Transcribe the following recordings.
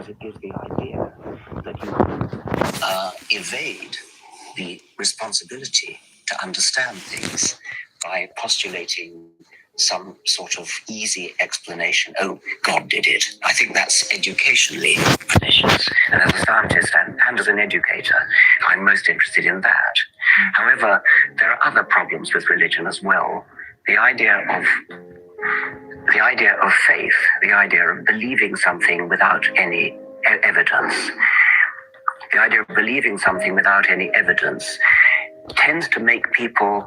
because it gives the idea that you can evade the responsibility to understand things by postulating some sort of easy explanation. Oh, God did it. I think that's educationally pernicious. And as a scientist and as an educator, I'm most interested in that. However, there are other problems with religion as well. The idea of faith, the idea of believing something without any evidence, the idea of believing something without any evidence tends to make people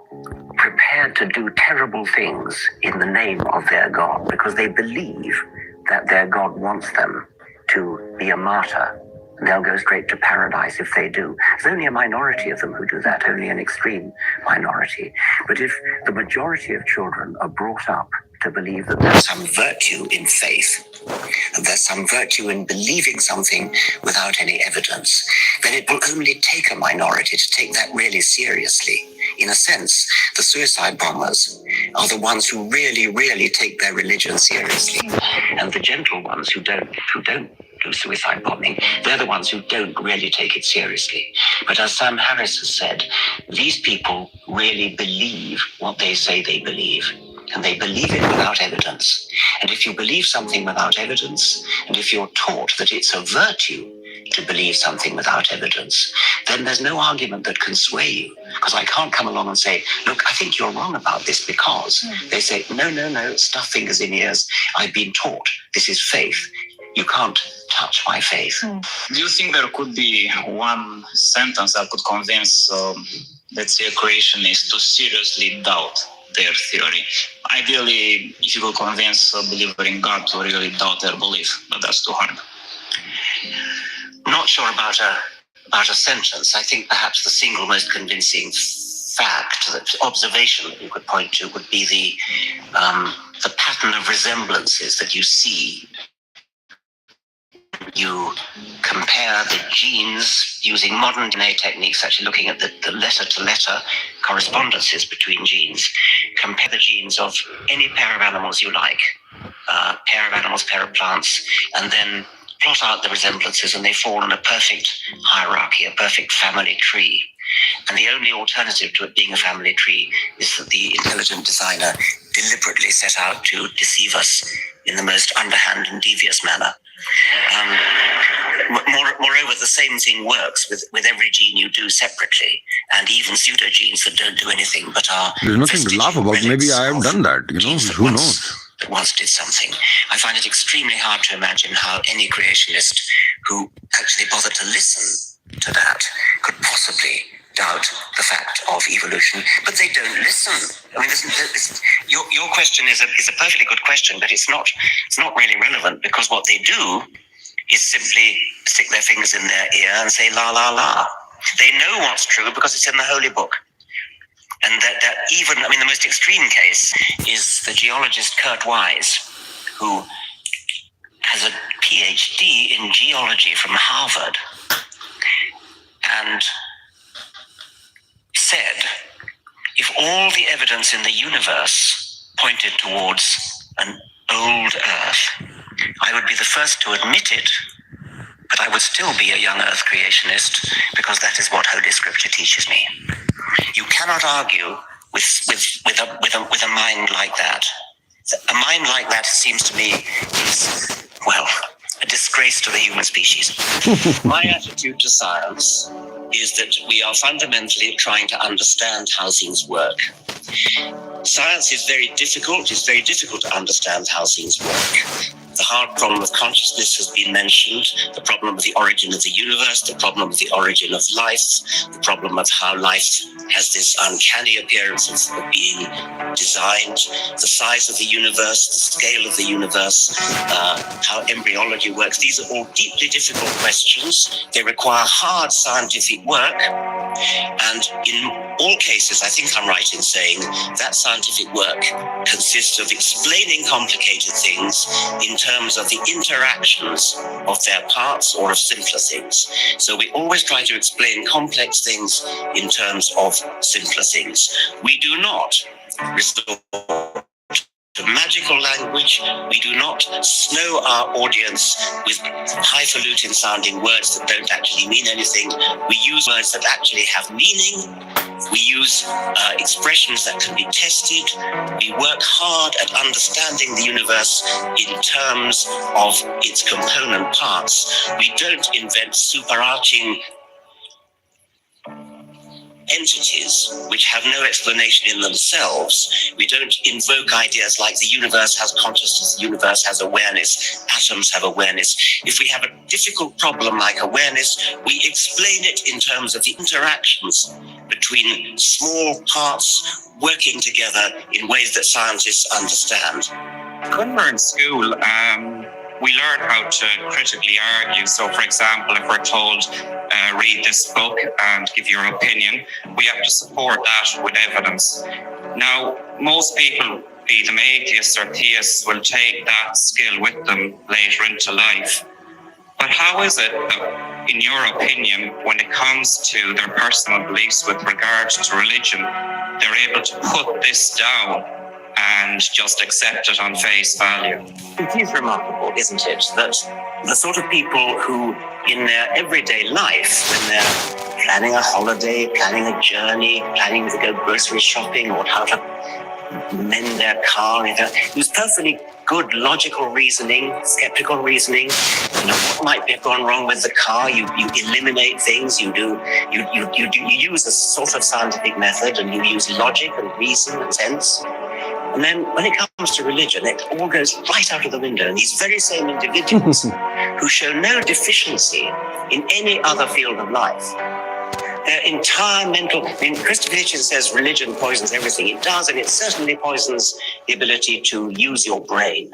prepared to do terrible things in the name of their God because they believe that their God wants them to be a martyr. They'll go straight to paradise if they do. There's only a minority of them who do that, only an extreme minority. But if the majority of children are brought up to believe that there's some virtue in faith, that there's some virtue in believing something without any evidence, then it will only take a minority to take that really seriously. In a sense, the suicide bombers are the ones who really, really take their religion seriously. And the gentle ones who don't do suicide bombing, they're the ones who don't really take it seriously. But as Sam Harris has said, these people really believe what they say they believe. And they believe it without evidence. And if you believe something without evidence, and if you're taught that it's a virtue to believe something without evidence, then there's no argument that can sway you. Because I can't come along and say, look, I think you're wrong about this because they say, no, stuff fingers in ears. I've been taught this is faith. You can't touch my faith. Do you think there could be one sentence that could convince, let's say, a creationist to seriously doubt their theory? Ideally, if you could convince a believer in God to really doubt their belief, but that's too hard. Not sure about a sentence. I think perhaps the single most convincing fact, that observation that you could point to would be the pattern of resemblances that you see. You compare the genes using modern DNA techniques, actually looking at the letter-to-letter correspondences between genes. Compare the genes of any pair of animals you like, pair of animals, pair of plants, and then plot out the resemblances, and they fall in a perfect hierarchy, a perfect family tree. And the only alternative to it being a family tree is that the intelligent designer deliberately set out to deceive us in the most underhand and devious manner. Moreover, the same thing works with every gene you do separately, and even pseudogenes that don't do anything but are... There's nothing to laugh about. Maybe I have done that, who knows? That once did something. I find it extremely hard to imagine how any creationist who actually bothered to listen to that could possibly doubt the fact of evolution, but they don't listen. I mean, your question is a perfectly good question, but it's not really relevant, because what they do is simply stick their fingers in their ear and say la la la. They know what's true because it's in the holy book. And that even, I mean, the most extreme case is the geologist Kurt Wise, who has a PhD in geology from Harvard, and said, if all the evidence in the universe pointed towards an old Earth, I would be the first to admit it, but I would still be a young Earth creationist, because that is what Holy Scripture teaches me. You cannot argue with a mind like that. A mind like that, seems to me, is, well, a disgrace to the human species. My attitude to science is that we are fundamentally trying to understand how things work. Science is very difficult. It's very difficult to understand how things work. The hard problem of consciousness has been mentioned, the problem of the origin of the universe, the problem of the origin of life, the problem of how life has this uncanny appearance of being designed, the size of the universe, the scale of the universe, how embryology works. These are all deeply difficult questions. They require hard scientific work. And in all cases, I think I'm right in saying that scientific work consists of explaining complicated things in terms of the interactions of their parts or of simpler things. So we always try to explain complex things in terms of simpler things. We do not resort to the magical language. We do not snow our audience with highfalutin sounding words that don't actually mean anything. We use words that actually have meaning. We use expressions that can be tested. We work hard at understanding the universe in terms of its component parts. We don't invent superarching entities which have no explanation in themselves. We don't invoke ideas like the universe has consciousness, the universe has awareness, atoms have awareness. If we have a difficult problem like awareness, we explain it in terms of the interactions between small parts working together in ways that scientists understand. When we're in school, we learn how to critically argue. So, for example, if we're told, read this book and give your opinion, we have to support that with evidence. Now, most people, be them atheists or theists, will take that skill with them later into life. But how is it that, in your opinion, when it comes to their personal beliefs with regards to religion, they're able to put this down and just accept it on face value? It is remarkable, isn't it, that the sort of people who, in their everyday life, when they're planning a holiday, planning a journey, planning to go grocery shopping, or how to mend their car, use perfectly good logical reasoning, skeptical reasoning. You know, what might have gone wrong with the car? You eliminate things. You use a sort of scientific method, and you use logic and reason and sense. And then when it comes to religion, it all goes right out of the window. And these very same individuals who show no deficiency in any other field of life, their entire mental... Christopher Hitchens says religion poisons everything. It does, and it certainly poisons the ability to use your brain.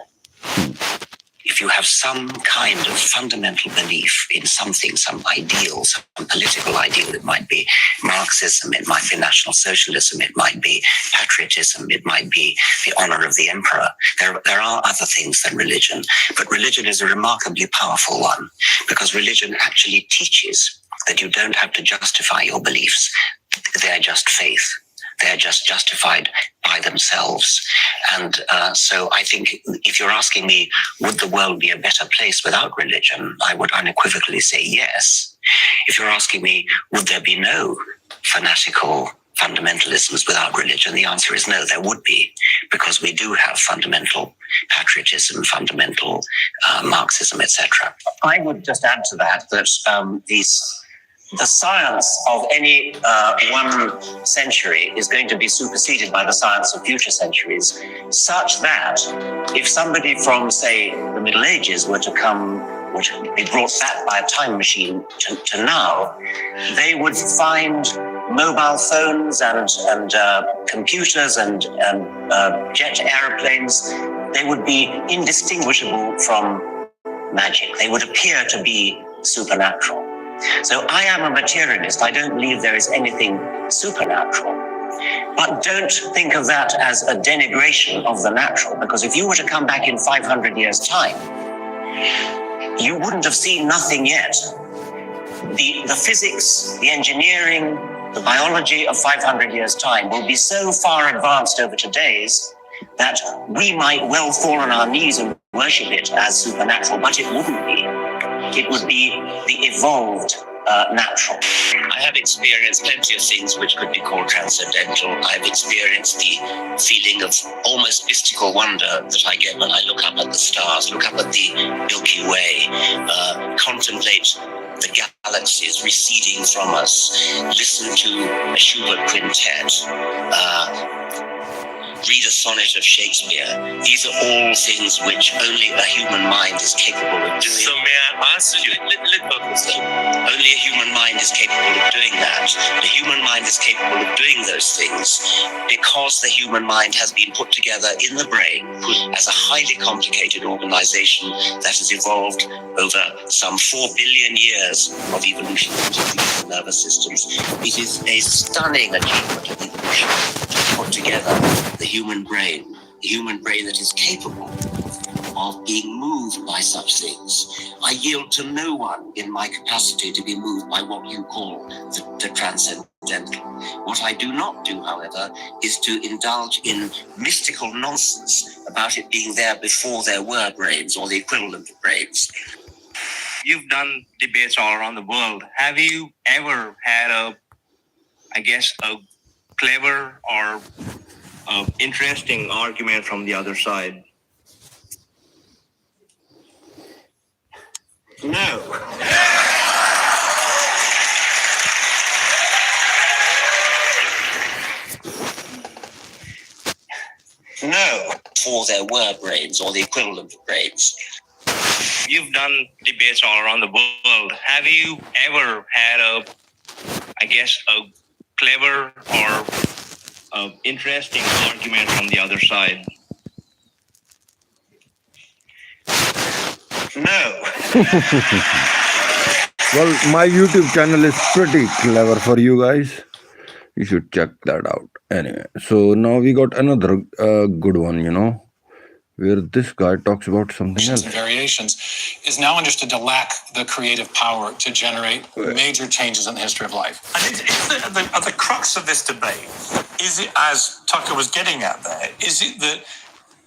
If you have some kind of fundamental belief in something, some ideal, some political ideal, it might be Marxism, it might be National Socialism, it might be patriotism, it might be the honor of the emperor. There are other things than religion, but religion is a remarkably powerful one, because religion actually teaches that you don't have to justify your beliefs. They're just faith. They're just justified by themselves. And so I think if you're asking me, would the world be a better place without religion? I would unequivocally say yes. If you're asking me, would there be no fanatical fundamentalisms without religion? The answer is no, there would be, because we do have fundamental patriotism, fundamental Marxism, etc. I would just add to that the science of any one century is going to be superseded by the science of future centuries, such that if somebody from, say, the Middle Ages were to come, were to be brought back by a time machine to now, they would find mobile phones and computers and jet airplanes. They would be indistinguishable from magic. They would appear to be supernatural. So I am a materialist. I don't believe there is anything supernatural. But don't think of that as a denigration of the natural, because if you were to come back in 500 years' time, you wouldn't have seen nothing yet. The physics, the engineering, the biology of 500 years' time will be so far advanced over today's that we might well fall on our knees and worship it as supernatural, but it wouldn't be. It would be the evolved natural. I have experienced plenty of things which could be called transcendental. I've experienced the feeling of almost mystical wonder that I get when I look up at the stars, look up at the Milky Way, contemplate the galaxies receding from us, listen to a Schubert quintet, read a sonnet of Shakespeare. These are all things which only a human mind is capable of doing. So may I ask you, only a human mind is capable of doing that. The human mind is capable of doing those things because the human mind has been put together in the brain as a highly complicated organization that has evolved over some 4 billion years of evolution of nervous systems. It is a stunning achievement of evolution to put together the human brain that is capable of being moved by such things. I yield to no one in my capacity to be moved by what you call the transcendental. What I do not do, however, is to indulge in mystical nonsense about it being there before there were brains or the equivalent of brains. You've done debates all around the world. Have you ever had a clever or interesting argument from the other side? No. No. Before there were brains or the equivalent of brains. You've done debates all around the world. Have you ever had a clever or interesting argument from the other side? No. Well, my YouTube channel is pretty clever for you guys. You should check that out. Anyway, so now we got another good one, where this guy talks about something else. Variations is now understood to lack the creative power to generate major changes in the history of life. And at the crux of this debate, is it, as Tucker was getting at there, is it that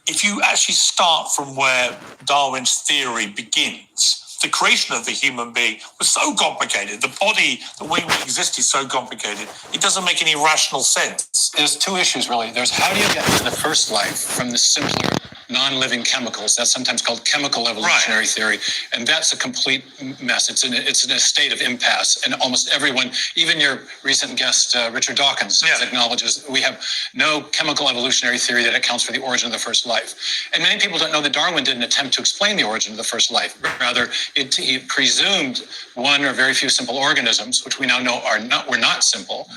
if you actually start from where Darwin's theory begins, the creation of the human being was so complicated, the body, the way we exist is so complicated, it doesn't make any rational sense. There's two issues, really. There's how do you get to the first life from the simpler non-living chemicals? That's sometimes called chemical evolutionary theory. And that's a complete mess. It's in a state of impasse. And almost everyone, even your recent guest, Richard Dawkins, acknowledges we have no chemical evolutionary theory that accounts for the origin of the first life. And many people don't know that Darwin didn't attempt to explain the origin of the first life. Rather, he presumed one or very few simple organisms, which we now know were not simple,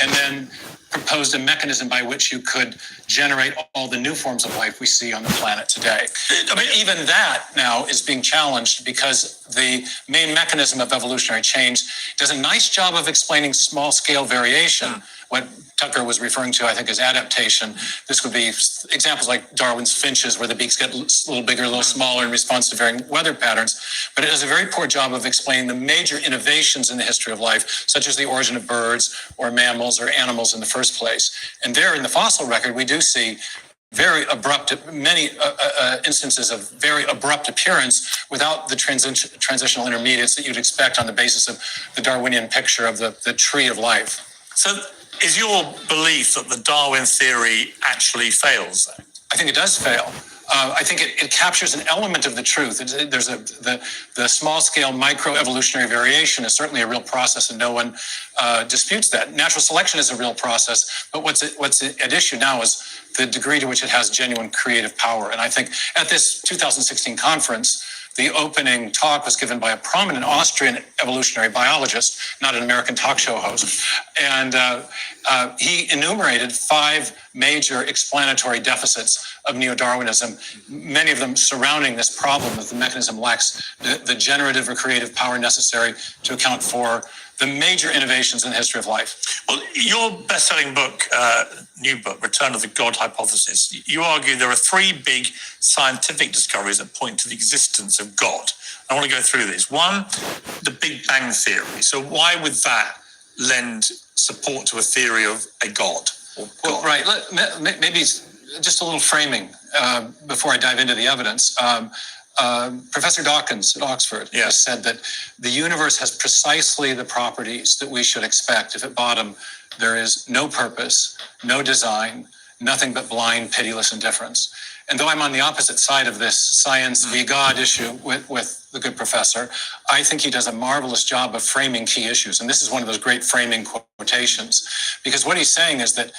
and then proposed a mechanism by which you could generate all the new forms of life we see on the planet today. I mean, even that now is being challenged because the main mechanism of evolutionary change does a nice job of explaining small-scale variation. What Tucker was referring to, I think, as adaptation. This would be examples like Darwin's finches, where the beaks get a little bigger, a little smaller in response to varying weather patterns. But it does a very poor job of explaining the major innovations in the history of life, such as the origin of birds or mammals or animals in the first place. And there in the fossil record, we do see very abrupt, many instances of very abrupt appearance without the transitional intermediates that you'd expect on the basis of the Darwinian picture of the tree of life. So is your belief that the Darwin theory actually fails? I think it does fail. I think it captures an element of the truth. There's the small-scale microevolutionary variation is certainly a real process, and no one disputes that. Natural selection is a real process, but what's at issue now is the degree to which it has genuine creative power. And I think at this 2016 conference, the opening talk was given by a prominent Austrian evolutionary biologist, not an American talk show host. And he enumerated 5 major explanatory deficits of neo-Darwinism, many of them surrounding this problem that the mechanism lacks the generative or creative power necessary to account for the major innovations in the history of life. Well, your best-selling book, new book, Return of the God Hypothesis, you argue there are 3 big scientific discoveries that point to the existence of God. I want to go through these. One, the Big Bang Theory. So why would that lend support to a theory of a God? Well, right. Maybe just a little framing before I dive into the evidence. Professor Dawkins at Oxford has said that the universe has precisely the properties that we should expect if at bottom there is no purpose, no design, nothing but blind, pitiless indifference. And though I'm on the opposite side of this science v. God issue with the good professor, I think he does a marvelous job of framing key issues. And this is one of those great framing quotations, because what he's saying is that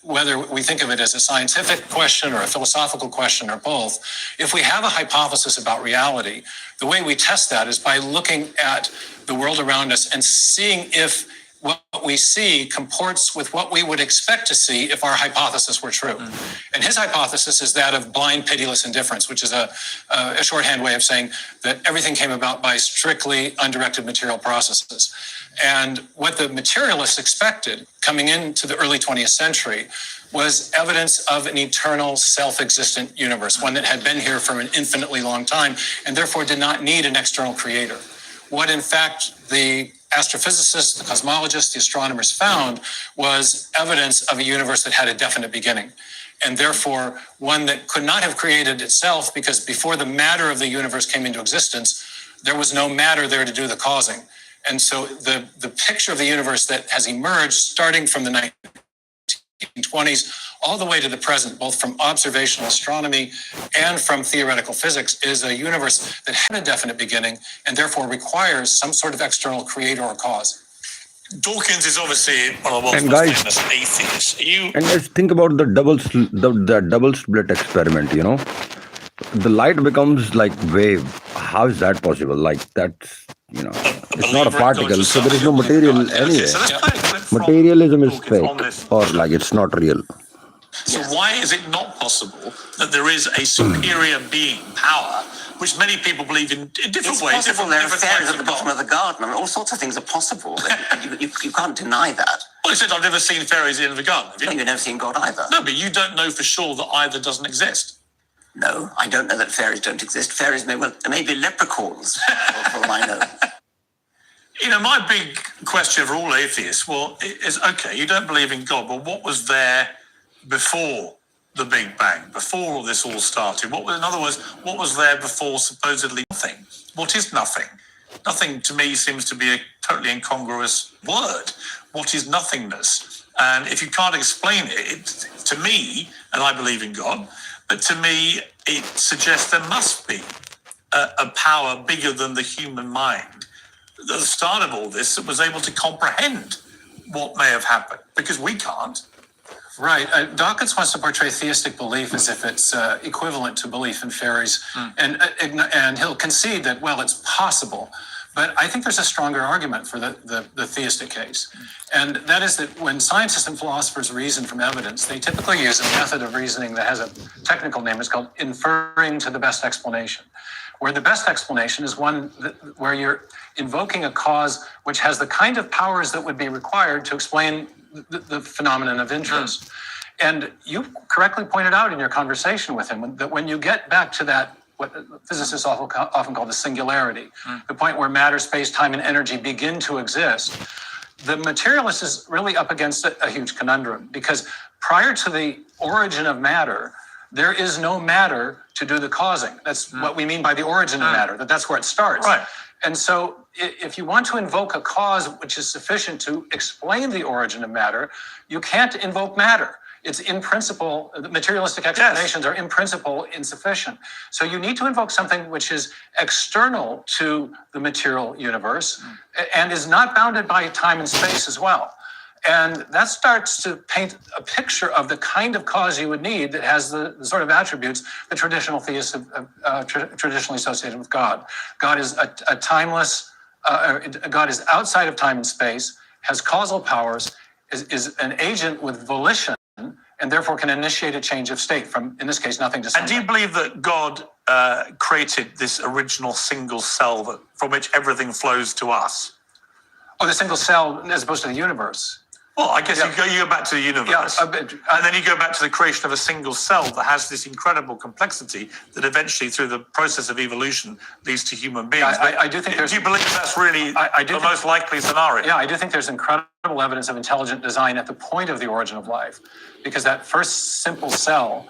whether we think of it as a scientific question or a philosophical question or both, if we have a hypothesis about reality, the way we test that is by looking at the world around us and seeing if what we see comports with what we would expect to see if our hypothesis were true. And his hypothesis is that of blind, pitiless indifference, which is a shorthand way of saying that everything came about by strictly undirected material processes. And what the materialists expected coming into the early 20th century was evidence of an eternal self-existent universe, one that had been here for an infinitely long time and therefore did not need an external creator. What in fact the astrophysicists, the cosmologists, the astronomers found was evidence of a universe that had a definite beginning, and therefore one that could not have created itself, because before the matter of the universe came into existence, there was no matter there to do the causing. And so the picture of the universe that has emerged starting from the 1920s all the way to the present, both from observational astronomy and from theoretical physics, is a universe that had a definite beginning and therefore requires some sort of external creator or cause. Dawkins is obviously one of the world's And most guys- famous atheists. And let's think about the double split experiment, you know. The light becomes like wave. How is that possible? Like that's, you know, it's not a particle, so there is no material anyway. So let's play a clip from Materialism is Dawkins on fake, this. or like it's not real. So why is it not possible that there is a superior being, power, which many people believe in different It's ways? possible there are different fairies ways at the bottom of the garden. I mean, all sorts of things are possible. you can't deny that. Well, he said, I've never seen fairies in the garden. Have you? No, you've never seen God either. No, but you don't know for sure that either doesn't exist. No, I don't know that fairies don't exist. Fairies may be leprechauns, for all I know. You know, my big question for all atheists, is okay, you don't believe in God, but what was there before the Big Bang, before all this all started? In other words, what was there before supposedly nothing? What is nothing? Nothing to me seems to be a totally incongruous word. What is nothingness? And if you can't explain it, to me, and I believe in God, but to me, it suggests there must be a power bigger than the human mind at the start of all this that was able to comprehend what may have happened, because we can't. Right. Dawkins wants to portray theistic belief as if it's equivalent to belief in fairies. And he'll concede that, well, it's possible. But I think there's a stronger argument for the theistic case. And that is that when scientists and philosophers reason from evidence, they typically use a method of reasoning that has a technical name. It's called inferring to the best explanation, where the best explanation is one where you're invoking a cause which has the kind of powers that would be required to explain the phenomenon of interest. And you correctly pointed out in your conversation with him that when you get back to that, what physicists often call the singularity, the point where matter, space, time, and energy begin to exist, the materialist is really up against a huge conundrum, because prior to the origin of matter, there is no matter to do the causing. That's what we mean by the origin of matter, that's where it starts. Right. And so if you want to invoke a cause which is sufficient to explain the origin of matter, you can't invoke matter. It's in principle, the materialistic explanations are in principle insufficient. So you need to invoke something which is external to the material universe and is not bounded by time and space as well. And that starts to paint a picture of the kind of cause you would need that has the sort of attributes the traditional theists have traditionally associated with God. God is a timeless, God is outside of time and space, has causal powers, is an agent with volition, and therefore can initiate a change of state from, in this case, nothing to something. And do you believe that God created this original single cell from which everything flows to us? Oh, the single cell as opposed to the universe. Well, I guess you go back to the universe, and then you go back to the creation of a single cell that has this incredible complexity that eventually, through the process of evolution, leads to human beings. I do think there's... Do you believe that's really the most likely scenario? Yeah, I do think there's incredible evidence of intelligent design at the point of the origin of life, because that first simple cell,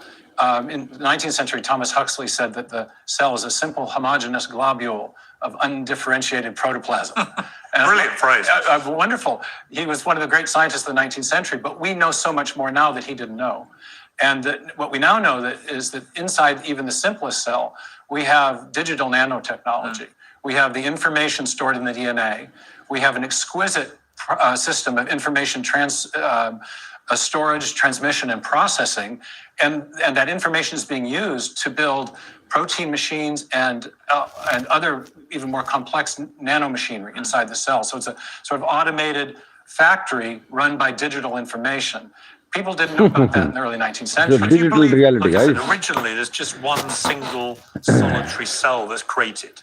in the 19th century, Thomas Huxley said that the cell is a simple homogeneous globule of undifferentiated protoplasm. Brilliant phrase. Wonderful. He was one of the great scientists of the 19th century, but we know so much more now that he didn't know. And what we now know is that inside even the simplest cell, we have digital nanotechnology. We have the information stored in the DNA. We have an exquisite system of information storage, transmission, and processing. And that information is being used to build protein machines and other even more complex nanomachinery inside the cell. So it's a sort of automated factory run by digital information. People didn't know about that in the early 19th century. So digital reality, Like I said, guys. originally there's just one single solitary cell that's created.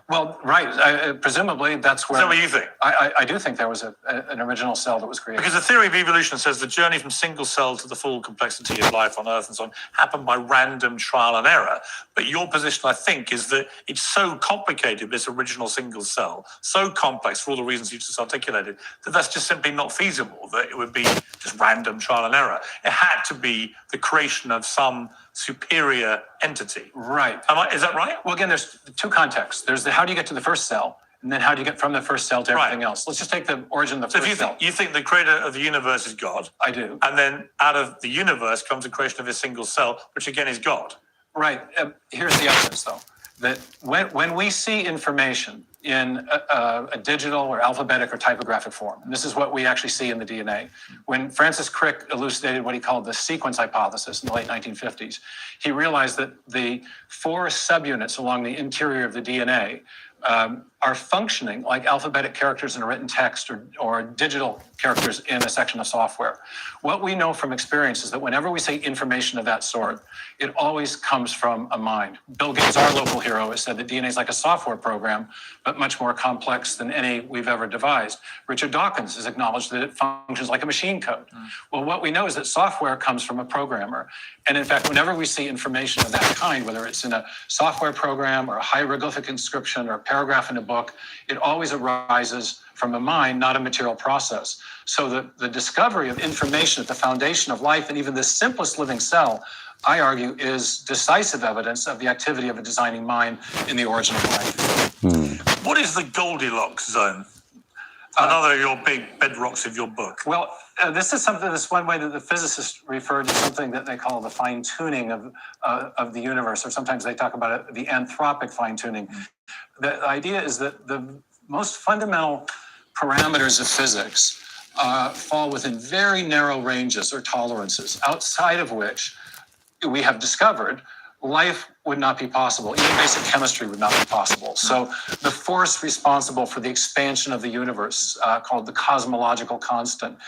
Well, right. Presumably, that's where. Is that what you think? I do think there was an original cell that was created. Because the theory of evolution says the journey from single cell to the full complexity of life on Earth and so on happened by random trial and error. But your position, I think, is that it's so complicated, this original single cell, so complex for all the reasons you just articulated, that that's just simply not feasible, that it would be just random trial and error. It had to be the creation of some superior entity. Right. Is that right? Well, again, there's two contexts. There's the how do you get to the first cell, and then how do you get from the first cell to everything else. Let's just take the origin of the first cell. You think the creator of the universe is God? I do. And then out of the universe comes the creation of a single cell, which again is God. Right. Here's the evidence, though, that when we see information in a digital or alphabetic or typographic form, and this is what we actually see in the DNA. When Francis Crick elucidated what he called the sequence hypothesis in the late 1950s, he realized that the 4 subunits along the interior of the DNA are functioning like alphabetic characters in a written text or digital characters in a section of software. What we know from experience is that whenever we say information of that sort, it always comes from a mind. Bill Gates, our local hero, has said that DNA is like a software program, but much more complex than any we've ever devised. Richard Dawkins has acknowledged that it functions like a machine code. Well, what we know is that software comes from a programmer. And in fact, whenever we see information of that kind, whether it's in a software program or a hieroglyphic inscription or a paragraph in a book, it always arises from a mind, not a material process. So the discovery of information at the foundation of life and even the simplest living cell, I argue, is decisive evidence of the activity of a designing mind in the origin of life. What is the Goldilocks zone? Another of your big bedrocks of your book. Well, this is one way that the physicists refer to something that they call the fine-tuning of the universe, or sometimes they talk about it, the anthropic fine-tuning. The idea is that the most fundamental parameters of physics fall within very narrow ranges or tolerances, outside of which we have discovered life would not be possible. Even basic chemistry would not be possible. So the force responsible for the expansion of the universe, called the cosmological constant,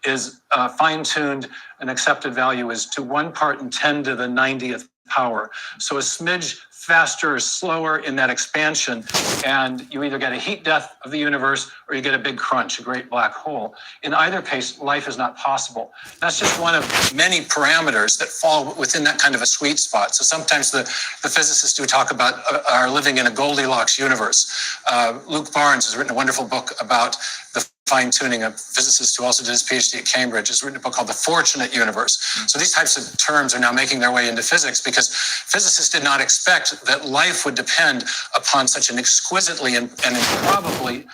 is fine-tuned. An accepted value is to 1 part in 10 to the 90th power. So a smidge faster or slower in that expansion, and you either get a heat death of the universe or you get a big crunch, a great black hole. In either case, life is not possible. That's just one of many parameters that fall within that kind of a sweet spot. So sometimes the physicists do talk about are living in a Goldilocks universe. Luke Barnes has written a wonderful book about the fine-tuning. A physicist who also did his PhD at Cambridge has written a book called The Fortunate Universe. So these types of terms are now making their way into physics because physicists did not expect that life would depend upon such an exquisitely and improbably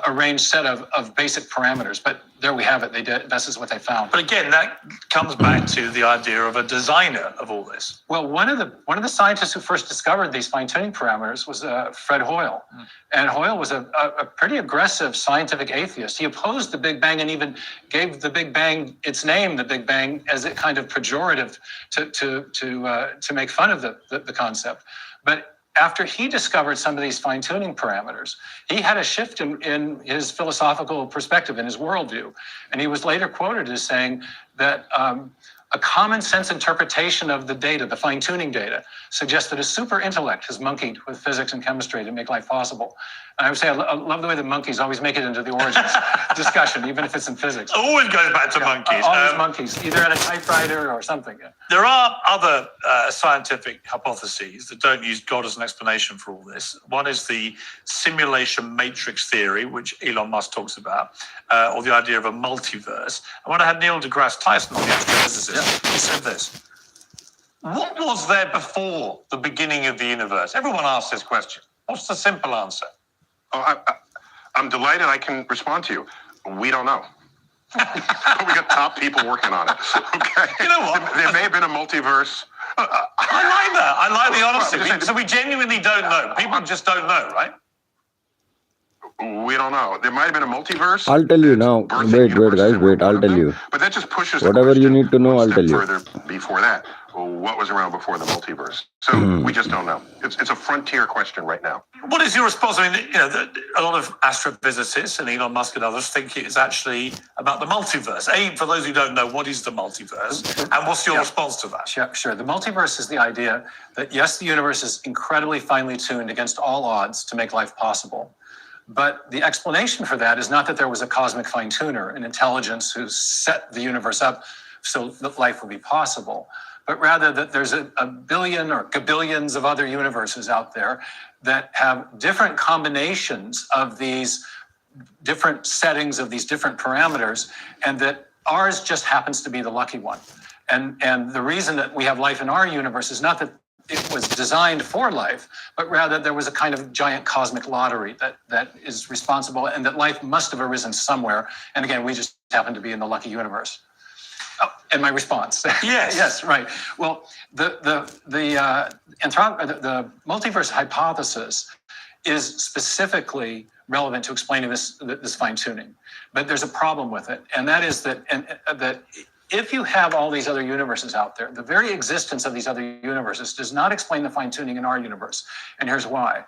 arranged set of basic parameters. But there we have it. They did. This is what they found. But again, that comes back to the idea of a designer of all this. Well, one of the scientists who first discovered these fine-tuning parameters was Fred Hoyle. And Hoyle was a pretty aggressive scientific atheist. He opposed the Big Bang and even gave the Big Bang its name, the Big Bang, as a kind of pejorative to make fun of the concept. But after he discovered some of these fine-tuning parameters, he had a shift in his philosophical perspective, in his worldview. And he was later quoted as saying that a common sense interpretation of the data, the fine-tuning data, suggests that a super intellect has monkeyed with physics and chemistry to make life possible. And I would say I love the way the monkeys always make it into the origins discussion, even if it's in physics. Always goes back to monkeys. Always monkeys, either at a typewriter or something. Yeah. There are other scientific hypotheses that don't use God as an explanation for all this. One is the simulation matrix theory, which Elon Musk talks about, or the idea of a multiverse. And when I had Neil deGrasse Tyson on, the astrophysicist, he said this: what was there before the beginning of the universe? Everyone asks this question. What's the simple answer? Oh, I'm delighted I can respond to you. We don't know. We got top people working on it. Okay. You know what? There may have been a multiverse. I like that. I like the honesty. So we genuinely don't know. People just don't know, right? We don't know. There might have been a multiverse. I'll tell you now. birthing Wait, universes guys, and we're wait. one I'll of tell them. you. But that just pushes the Whatever you question need to know, one I'll step tell you. further before that. What was around before the multiverse? So we just don't know. It's a frontier question right now. What is your response? I mean, a lot of astrophysicists and Elon Musk and others think it's actually about the multiverse. For those who don't know, what is the multiverse? And what's your response to that? Sure. The multiverse is the idea that, yes, the universe is incredibly finely tuned against all odds to make life possible. But the explanation for that is not that there was a cosmic fine-tuner, an intelligence who set the universe up so that life would be possible, but rather that there's a billion or gabillions of other universes out there that have different combinations of these different settings of these different parameters, and that ours just happens to be the lucky one. And the reason that we have life in our universe is not that it was designed for life, but rather there was a kind of giant cosmic lottery that is responsible, and that life must have arisen somewhere. And again, we just happen to be in the lucky universe. Oh, and my response. Yes. Yes, right. Well, the multiverse hypothesis is specifically relevant to explaining this fine tuning, but there's a problem with it, and that is that if you have all these other universes out there, the very existence of these other universes does not explain the fine tuning in our universe, and here's why.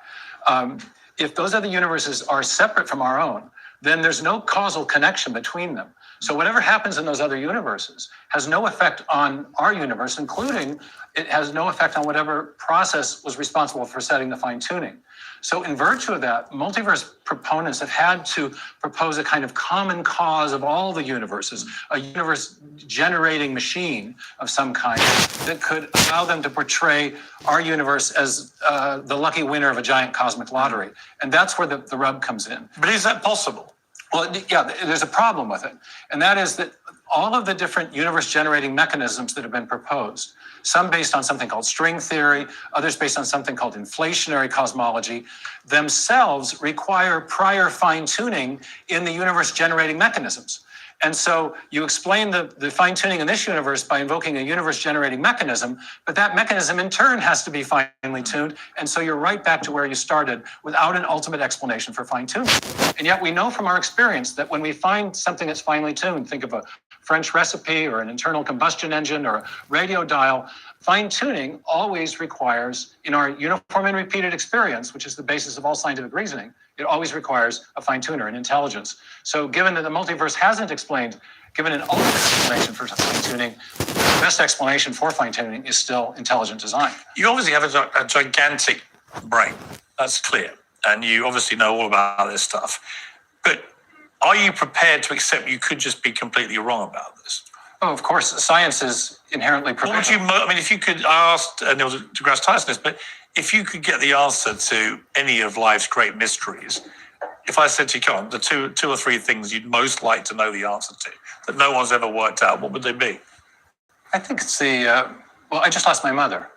If those other universes are separate from our own, then there's no causal connection between them. So whatever happens in those other universes has no effect on our universe, including it has no effect on whatever process was responsible for setting the fine tuning. So in virtue of that, multiverse proponents have had to propose a kind of common cause of all the universes, a universe generating machine of some kind that could allow them to portray our universe as the lucky winner of a giant cosmic lottery. And that's where the rub comes in. But is that possible? Well, yeah, there's a problem with it. And that is that all of the different universe-generating mechanisms that have been proposed, some based on something called string theory, others based on something called inflationary cosmology, themselves require prior fine-tuning in the universe-generating mechanisms. And so you explain the fine-tuning in this universe by invoking a universe-generating mechanism, but that mechanism in turn has to be finely tuned, and so you're right back to where you started without an ultimate explanation for fine-tuning. And yet we know from our experience that when we find something that's finely tuned, think of a French recipe or an internal combustion engine or a radio dial, fine-tuning always requires, in our uniform and repeated experience, which is the basis of all scientific reasoning, it always requires a fine-tuner, an intelligence. So given that the multiverse hasn't given an ultimate explanation for fine-tuning, the best explanation for fine-tuning is still intelligent design. You obviously have a gigantic brain, that's clear, and you obviously know all about this stuff. But are you prepared to accept you could just be completely wrong about this? Oh, of course, science is inherently What would you, if you could, I asked Neil deGrasse Tyson this, but if you could get the answer to any of life's great mysteries, if I said to you, come on, the two or three things you'd most like to know the answer to, that no one's ever worked out, what would they be? I think it's I just lost my mother.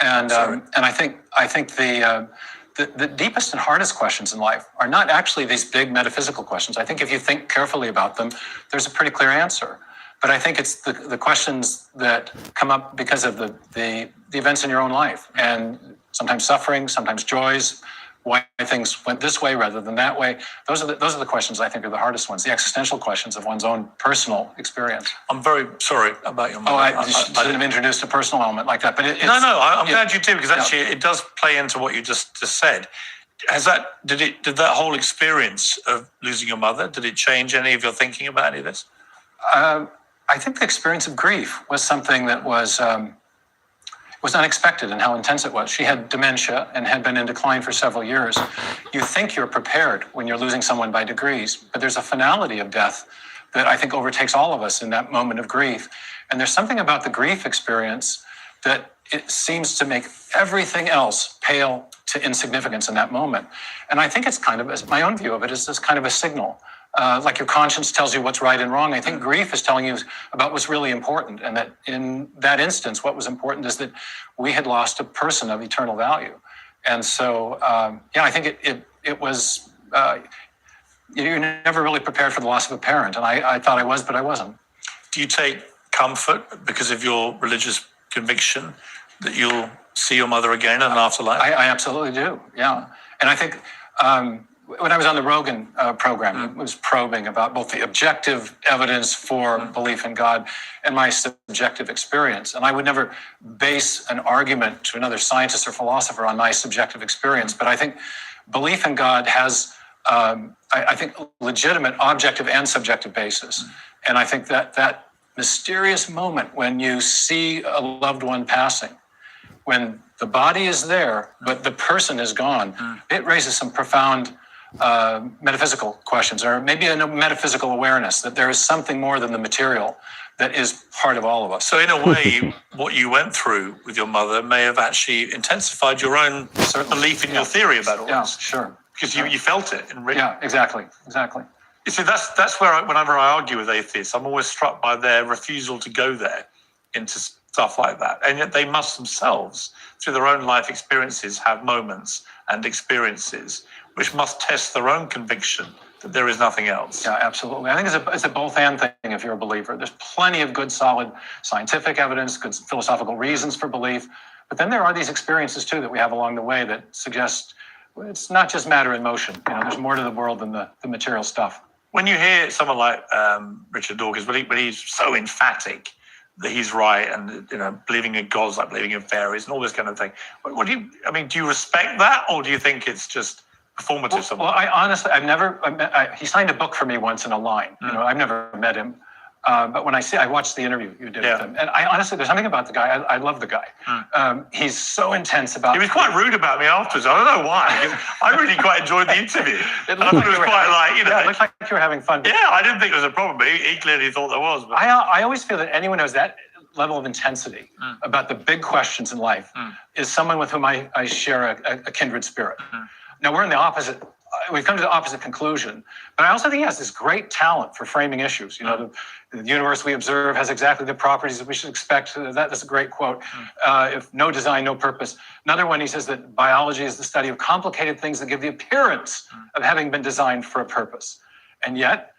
And I think the deepest and hardest questions in life are not actually these big metaphysical questions. I think if you think carefully about them, there's a pretty clear answer. But I think it's the questions that come up because of the events in your own life, and sometimes suffering, sometimes joys, why things went this way rather than that way. Those are the questions I think are the hardest ones, the existential questions of one's own personal experience. I'm very sorry about your mother. I shouldn't have introduced a personal element like that. But I'm glad you did, because actually it does play into what you just said. Did that whole experience of losing your mother, did it change any of your thinking about any of this? I think the experience of grief was something that was unexpected in how intense it was. She had dementia and had been in decline for several years. You think you're prepared when you're losing someone by degrees, but there's a finality of death that I think overtakes all of us in that moment of grief. And there's something about the grief experience that it seems to make everything else pale to insignificance in that moment. And I think it's kind of, my own view of it is this kind of a signal. Like your conscience tells you what's right and wrong. I think grief is telling you about what's really important, and that in that instance, what was important is that we had lost a person of eternal value. And so, I think it was, you're never really prepared for the loss of a parent, and I thought I was, but I wasn't. Do you take comfort because of your religious conviction that you'll see your mother again in an afterlife? I absolutely do, yeah. And I think when I was on the Rogan program, it was probing about both the objective evidence for belief in God and my subjective experience. And I would never base an argument to another scientist or philosopher on my subjective experience. But I think belief in God has, I think, legitimate objective and subjective basis. And I think that mysterious moment when you see a loved one passing, when the body is there, but the person is gone, it raises some profound metaphysical questions, or maybe a metaphysical awareness that there is something more than the material that is part of all of us. So in a way, what you went through with your mother may have actually intensified your own belief in your theory about all this. Sure. Because you felt it. Exactly. You see, that's where whenever I argue with atheists, I'm always struck by their refusal to go there into stuff like that. And yet they must themselves, through their own life experiences, have moments and experiences which must test their own conviction that there is nothing else. Yeah, absolutely. I think it's a both-and thing if you're a believer. There's plenty of good, solid scientific evidence, good philosophical reasons for belief. But then there are these experiences, too, that we have along the way that suggest it's not just matter in motion. There's more to the world than the material stuff. When you hear someone like Richard Dawkins, when he's so emphatic that he's right, and believing in gods like believing in fairies and all this kind of thing, do you respect that, or do you think it's just performative? Well, I honestly, he signed a book for me once in a line. I've never met him. But when I watched the interview you did with him, and I honestly, there's something about the guy. I love the guy. He's so intense about. He was quite rude about me afterwards. I don't know why. I really quite enjoyed the interview. It looked like it looked like you were having fun. Yeah, I didn't think there was a problem, but he clearly thought there was. But I always feel that anyone who has that level of intensity about the big questions in life is someone with whom I share a kindred spirit. Now we're in the opposite. We've come to the opposite conclusion, but I also think he has this great talent for framing issues. The universe we observe has exactly the properties that we should expect. That's a great quote. If no design, no purpose. Another one, he says that biology is the study of complicated things that give the appearance of having been designed for a purpose. And yet,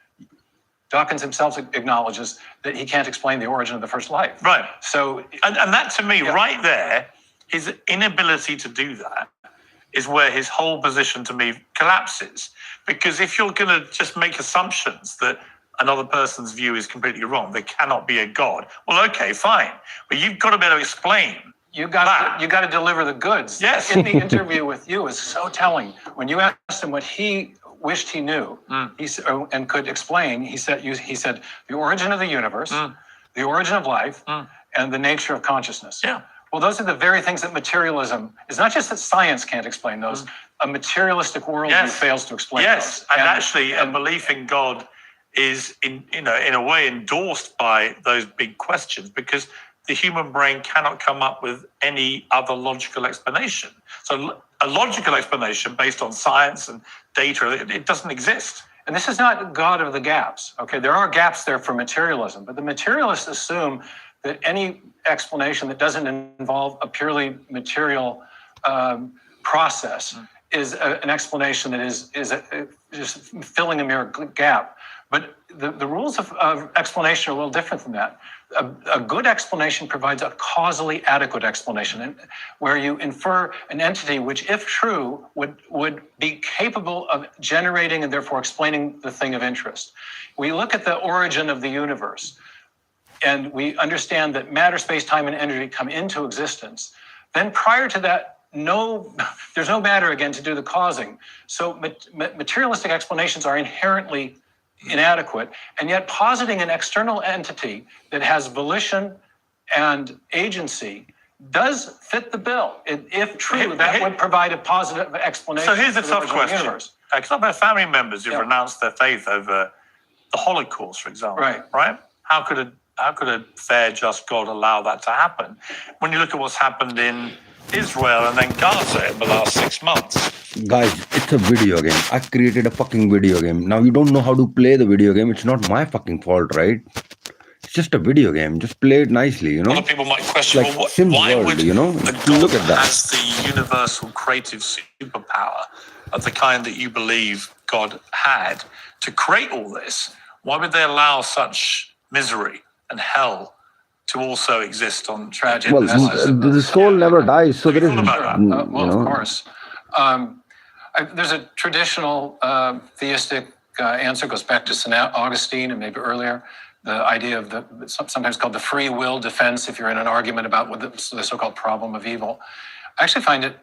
Dawkins himself acknowledges that he can't explain the origin of the first life. Right. So, and that to me, right there, his inability to do that is where his whole position to me collapses. Because if you're going to just make assumptions that another person's view is completely wrong, there cannot be a God. Well, okay, fine. But you've got to be able to explain. You got to deliver the goods. Yes. In the interview with you is so telling. When you asked him what he wished he knew, and could explain, he said the origin of the universe, the origin of life, and the nature of consciousness. Yeah. Well, those are the very things that materialism is. Not just that science can't explain those. A materialistic worldview fails to explain those. And actually, a belief in God is, in a way, endorsed by those big questions, because the human brain cannot come up with any other logical explanation. So a logical explanation based on science and data, it doesn't exist. And this is not God of the gaps. Okay, there are gaps there for materialism, but the materialists assume that any explanation that doesn't involve a purely material process is an explanation that is just filling a mere gap. But the rules of explanation are a little different than that. A good explanation provides a causally adequate explanation, where you infer an entity which, if true, would be capable of generating and therefore explaining the thing of interest. We look at the origin of the universe, and we understand that matter, space, time, and energy come into existence. Then prior to that, there's no matter again to do the causing. So materialistic explanations are inherently inadequate, and yet positing an external entity that has volition and agency does fit the bill. If true, that would provide a positive explanation. So here's a tough question. Because I've had family members who've renounced their faith over the Holocaust, for example. Right? How could a fair, just God allow that to happen? When you look at what's happened in Israel and then Gaza in the last 6 months. Guys, it's a video game. I created a fucking video game. Now you don't know how to play the video game. It's not my fucking fault, right? It's just a video game. Just play it nicely, A lot of people might question, like why World, would a God look at that has the universal creative superpower of the kind that you believe God had to create all this? Why would they allow such misery and hell to also exist on tragic? Well, the soul never dies, so there is. Well, of course. There's a traditional theistic answer, goes back to St. Augustine and maybe earlier. The idea of sometimes called the free will defense, if you're in an argument about what the so-called problem of evil. I actually find it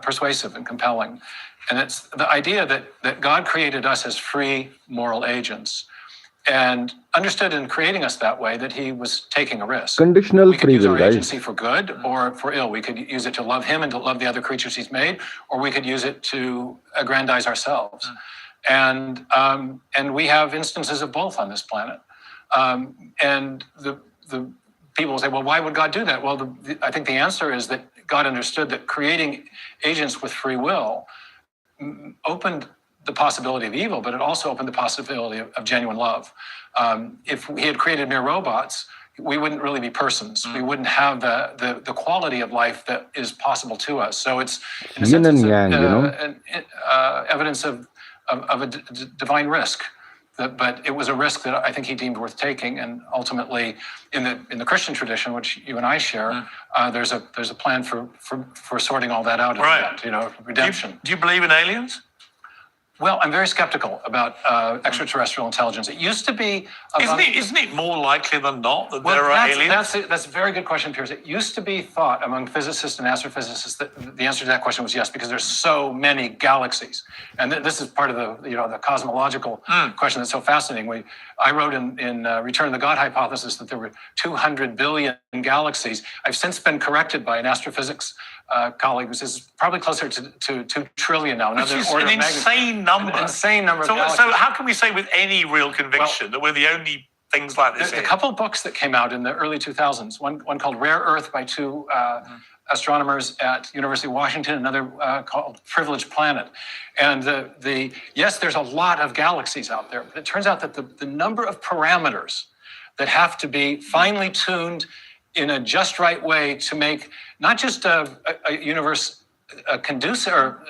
persuasive and compelling. And it's the idea that God created us as free moral agents and understood in creating us that way that he was taking a risk. Conditional we could free use will, our guys. agency for good or for ill. We could use it to love him and to love the other creatures he's made, or we could use it to aggrandize ourselves. And we have instances of both on this planet. And the people will say, well, why would God do that? Well, I think the answer is that God understood that creating agents with free will opened the possibility of evil, but it also opened the possibility of genuine love. If he had created mere robots, we wouldn't really be persons. We wouldn't have the quality of life that is possible to us. So it's, in a Yin sense, and it's yang, you know? evidence of a divine risk. But it was a risk that I think he deemed worth taking, and ultimately, in the Christian tradition, which you and I share, there's a plan for sorting all that out. Right. You know, redemption. Do you believe in aliens? Well, I'm very skeptical about extraterrestrial intelligence. It used to be. Isn't it more likely than not that there are aliens? That's a very good question, Piers. It used to be thought among physicists and astrophysicists that the answer to that question was yes, because there's so many galaxies, and this is part of the cosmological question that's so fascinating. I wrote in Return of the God Hypothesis that there were 200 billion galaxies. I've since been corrected by an astrophysics colleague who says it's probably closer to 2 trillion now. Which is an insane number. An insane number of galaxies. So how can we say with any real conviction that we're the only things like this? There's a couple of books that came out in the early 2000s. One called Rare Earth by 2 astronomers at University of Washington, another called Privileged Planet. And yes, there's a lot of galaxies out there, but it turns out that the number of parameters that have to be finely tuned in a just right way to make not just a universe conducive or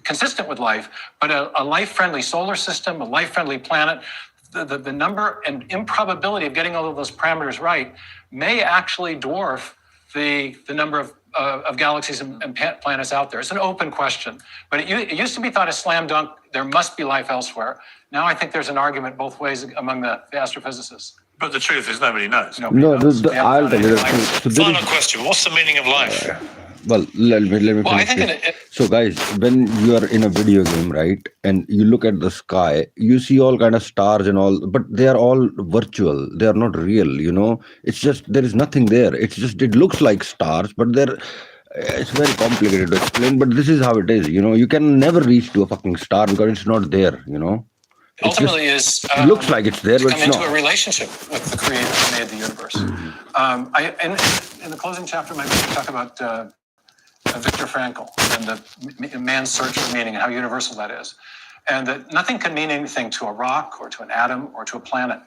consistent with life, but a life-friendly solar system, a life-friendly planet. The number and improbability of getting all of those parameters right may actually dwarf the number of galaxies and planets out there. It's an open question, but it used to be thought a slam dunk, there must be life elsewhere. Now I think there's an argument both ways among the astrophysicists. But the truth is nobody knows. No, I'll tell you. Final question, what's the meaning of life? Well, let me finish I think this. So guys, when you are in a video game, right, and you look at the sky, you see all kind of stars and all, but they are all virtual. They are not real, you know. It's just, there is nothing there. It's just, it looks like stars, but it's very complicated to explain, but this is how it is, you know. You can never reach to a fucking star because it's not there, you know. Ultimately, it looks like it's there, but come it's into not. A relationship with the Creator who made the universe. In the closing chapter of my book, I talk about Viktor Frankl and the man's search for meaning and how universal that is, and that nothing can mean anything to a rock or to an atom or to a planet.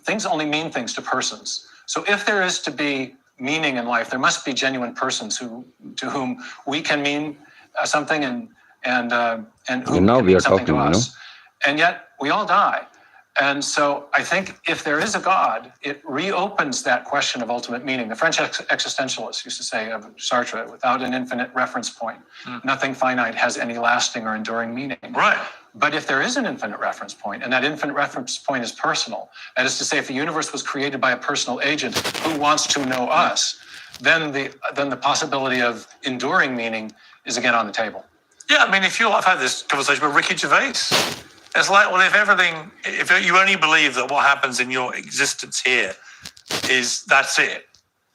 Things only mean things to persons. So if there is to be meaning in life, there must be genuine persons to whom we can mean something and who now can we mean are something talking, to us. You know? And yet we all die. And so I think if there is a God, it reopens that question of ultimate meaning. The French existentialists used to say of Sartre, without an infinite reference point, nothing finite has any lasting or enduring meaning. Right. But if there is an infinite reference point, and that infinite reference point is personal, that is to say, if the universe was created by a personal agent who wants to know us, then the possibility of enduring meaning is again on the table. Yeah, I mean, I've had this conversation with Ricky Gervais. It's like, well, if you only believe that what happens in your existence here that's it,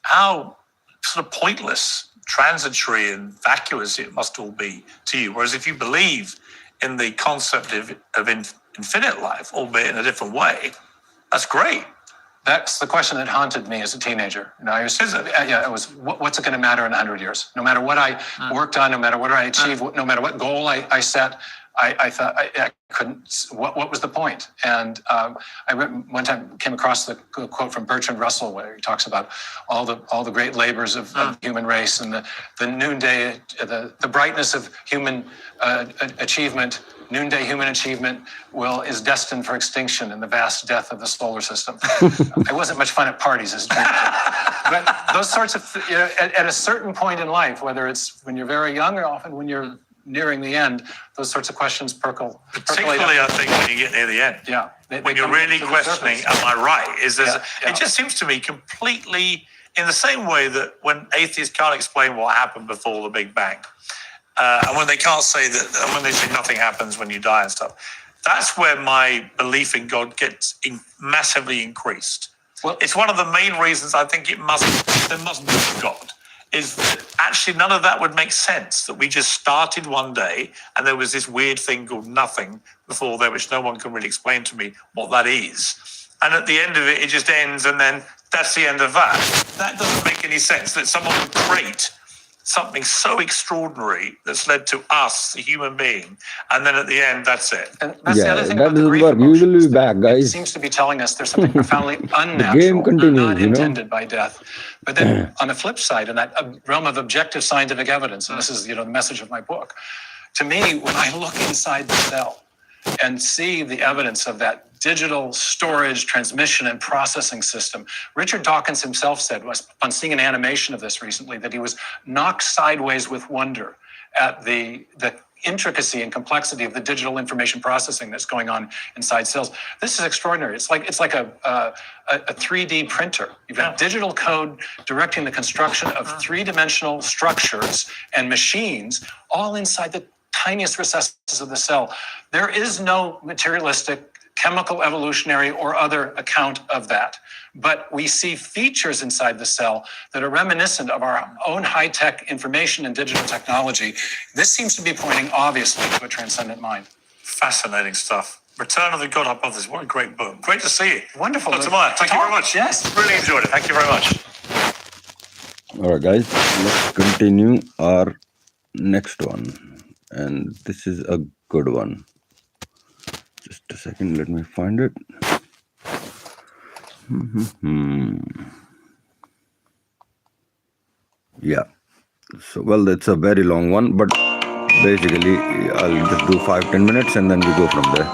how sort of pointless, transitory and vacuous it must all be to you. Whereas if you believe in the concept of infinite life, albeit in a different way, that's great. That's the question that haunted me as a teenager. You know, it was what's it going to matter in 100 years? No matter what I worked on, no matter what I achieved, no matter what goal I set, I thought I couldn't. What was the point? And one time came across the quote from Bertrand Russell where he talks about all the great labors of the human race and the noonday, the brightness of human achievement. Noonday human achievement is destined for extinction in the vast death of the solar system. I wasn't much fun at parties as a teenager. But those sorts of, at a certain point in life, whether it's when you're very young or often when you're nearing the end, those sorts of questions percolate Particularly, up. I think, when you get near the end. Yeah. When you're really questioning, am I right? Yeah. It just seems to me completely in the same way that when atheists can't explain what happened before the Big Bang, and when they can't say that, and when they say nothing happens when you die and stuff, that's where my belief in God gets massively increased. Well, it's one of the main reasons I think there must be a God. Is that actually none of that would make sense, that we just started one day and there was this weird thing called nothing before there, which no one can really explain to me what that is. And at the end of it, it just ends and then that's the end of that. That doesn't make any sense, that someone would create something so extraordinary that's led to us, the human being, and then at the end, that's it. And that's the other thing that about the doesn't grief work. We emotion, will is be that back, guys. It seems to be telling us there's something profoundly unnatural, game continues, not you know. intended by death. But then on the flip side, in that realm of objective scientific evidence, and this is the message of my book, to me, when I look inside the cell and see the evidence of that digital storage, transmission, and processing system. Richard Dawkins himself said, on seeing an animation of this recently, that he was knocked sideways with wonder at the intricacy and complexity of the digital information processing that's going on inside cells. This is extraordinary. It's like a 3D printer. You've got digital code directing the construction of three-dimensional structures and machines all inside the tiniest recesses of the cell. There is no materialistic, chemical, evolutionary, or other account of that. But we see features inside the cell that are reminiscent of our own high-tech information and digital technology. This seems to be pointing, obviously, to a transcendent mind. Fascinating stuff. Return of the God Hypothesis. What a great book. Great to see you. Wonderful. Dr. Meyer, thank you very much. Yes. Really enjoyed it. Thank you very much. All right, guys, let's continue our next one. And this is a good one. Just a second, let me find it. Yeah. So, well, that's a very long one, but basically, I'll just do 5-10 minutes and then we go from there.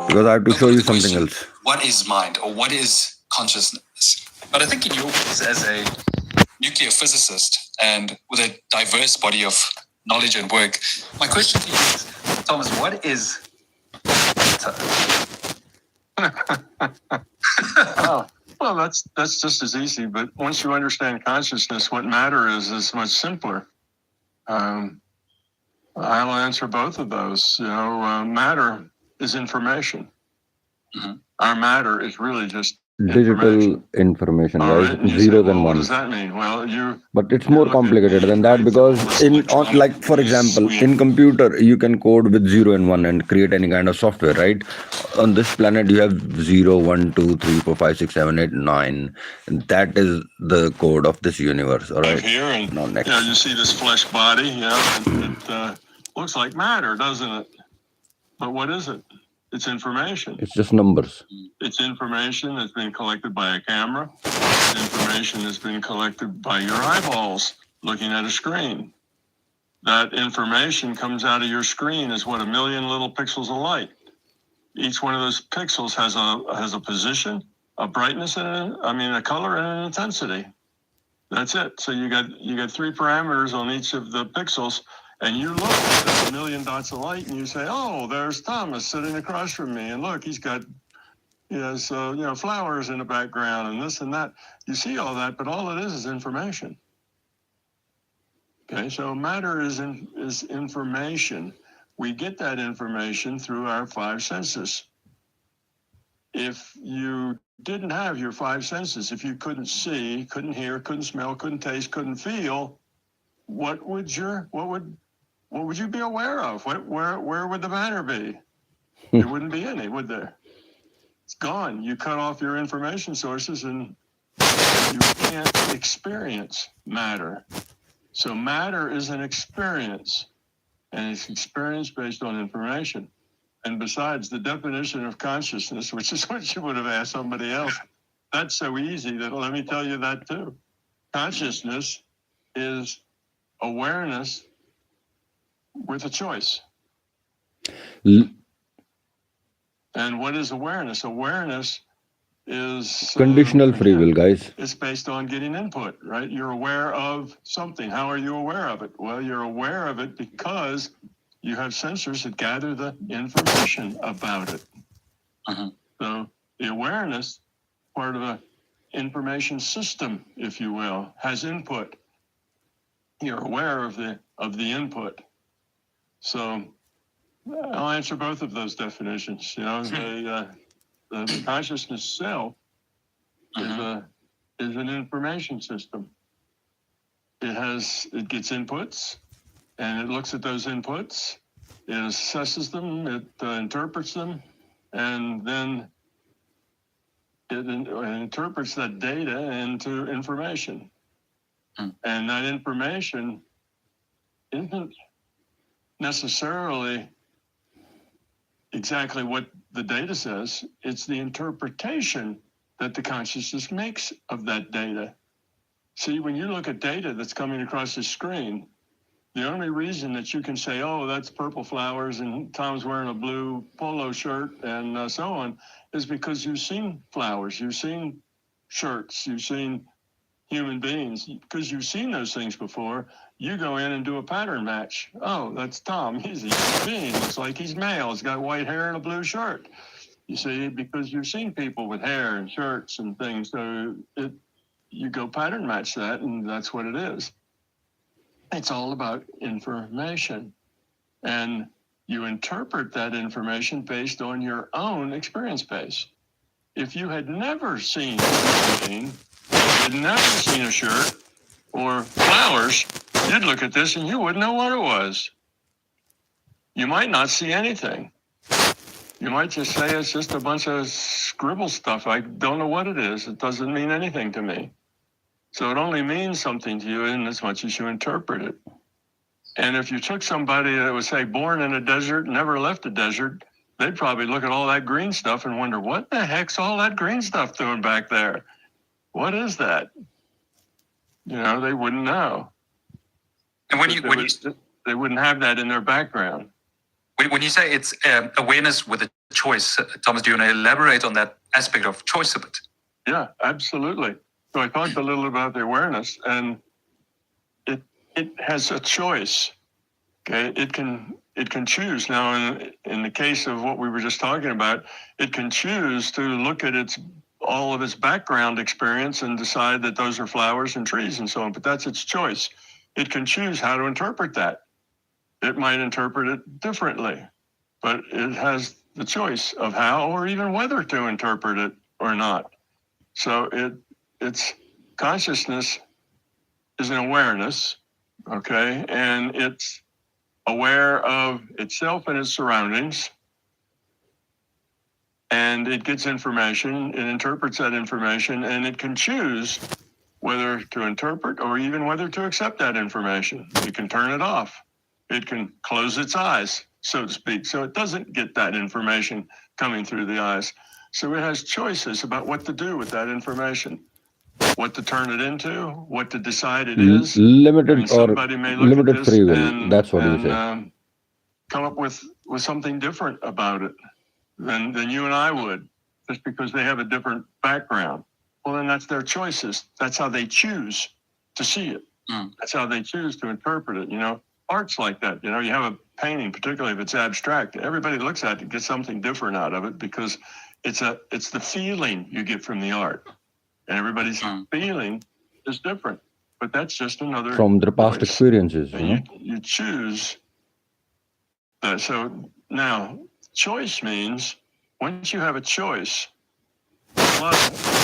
Because I have to show you something else. What is mind, or what is consciousness? But I think in your case, as a nuclear physicist and with a diverse body of knowledge and work, my question to you is, Thomas, what is matter? Well, that's just as easy. But once you understand consciousness, what matter is much simpler. I'll answer both of those. Matter is information. Mm-hmm. Our matter is really just digital information, guys. Right. Zeros and what ones. does that mean? Well, but it's more complicated than that, because like for example, in computer you can code with 0 and 1 and create any kind of software, right? On this planet you have 0, 1, 2, 3, 4, 5, 6, 7, 8, 9, and that is the code of this universe. All right. Here and now next. You see this flesh body. It looks like matter, doesn't it? But what is it? It's information. It's just numbers. It's information that's been collected by a camera. It's information that's been collected by your eyeballs looking at a screen. That information comes out of your screen as 1 million little pixels of light. Each one of those pixels has a position, a brightness, and a color and an intensity. That's it. So you got 3 parameters on each of the pixels. And you look at this 1 million dots of light and you say, oh, there's Thomas sitting across from me. And look, he has flowers in the background and this and that. You see all that, but all it is information. Okay, so matter is information. We get that information through our 5 senses. If you didn't have your 5 senses, if you couldn't see, couldn't hear, couldn't smell, couldn't taste, couldn't feel, what would you be aware of? Where would the matter be? There wouldn't be any, would there? It's gone. You cut off your information sources and you can't experience matter. So matter is an experience, and it's experience based on information. And besides, the definition of consciousness, which is what you would have asked somebody else, that's so easy that let me tell you that too. Consciousness is awareness with a choice. And what is awareness? Awareness is conditional free will, guys. It's based on getting input, right? You're aware of something. How are you aware of it? Well, you're aware of it because you have sensors that gather the information about it. So the awareness, part of a information system, if you will, has input. You're aware of the input. So I'll answer both of those definitions. You know, the consciousness self is an information system. It gets inputs, and it looks at those inputs, it assesses them, it interprets them, and then it interprets that data into information. And that information isn't necessarily exactly what the data says. It's the interpretation that the consciousness makes of that data. See, when you look at data that's coming across the screen, the only reason that you can say, oh, that's purple flowers and Tom's wearing a blue polo shirt and so on, is because you've seen flowers, you've seen shirts, you've seen human beings. Because you've seen those things before, you go in and do a pattern match. Oh, that's Tom. He's a human being. Looks like he's male. He's got white hair and a blue shirt. You see, because you've seen people with hair and shirts and things. So you go pattern match that, and that's what it is. It's all about information. And you interpret that information based on your own experience base. If you had never seen anything, had never seen a shirt or flowers, you'd look at this and you wouldn't know what it was. You might not see anything. You might just say it's just a bunch of scribble stuff. I don't know what it is. It doesn't mean anything to me. So it only means something to you in as much as you interpret it. And if you took somebody that was, say, born in a desert, never left a desert, they'd probably look at all that green stuff and wonder, what the heck's all that green stuff doing back there? What is that? You know, they wouldn't know. And they wouldn't have that in their background. When you say it's awareness with a choice, Thomas, do you want to elaborate on that aspect of choice a bit? Yeah, absolutely. So I talked a little about the awareness, and it has a choice. Okay, it can choose. Now, in the case of what we were just talking about, it can choose to look at all of its background experience and decide that those are flowers and trees and so on. But that's its choice. It can choose how to interpret that. It might interpret it differently, but it has the choice of how or even whether to interpret it or not. So its consciousness is an awareness, okay? And it's aware of itself and its surroundings. And it gets information, it interprets that information, and it can choose whether to interpret or even whether to accept that information. It can turn it off. It can close its eyes, so to speak. So it doesn't get that information coming through the eyes. So it has choices about what to do with that information, what to turn it into, what to decide it is. Limited free will. That's what you say. Come up with something different about it than you and I would, just because they have a different background. Well, then that's their choices. That's how they choose to see it. That's how they choose to interpret it. You know, art's like that. You know, you have a painting, particularly if it's abstract. Everybody looks at it and gets something different out of it because it's the feeling you get from the art. And everybody's feeling is different. But that's just another from their past choice. Experiences. You choose. So now, choice means once you have a choice, there's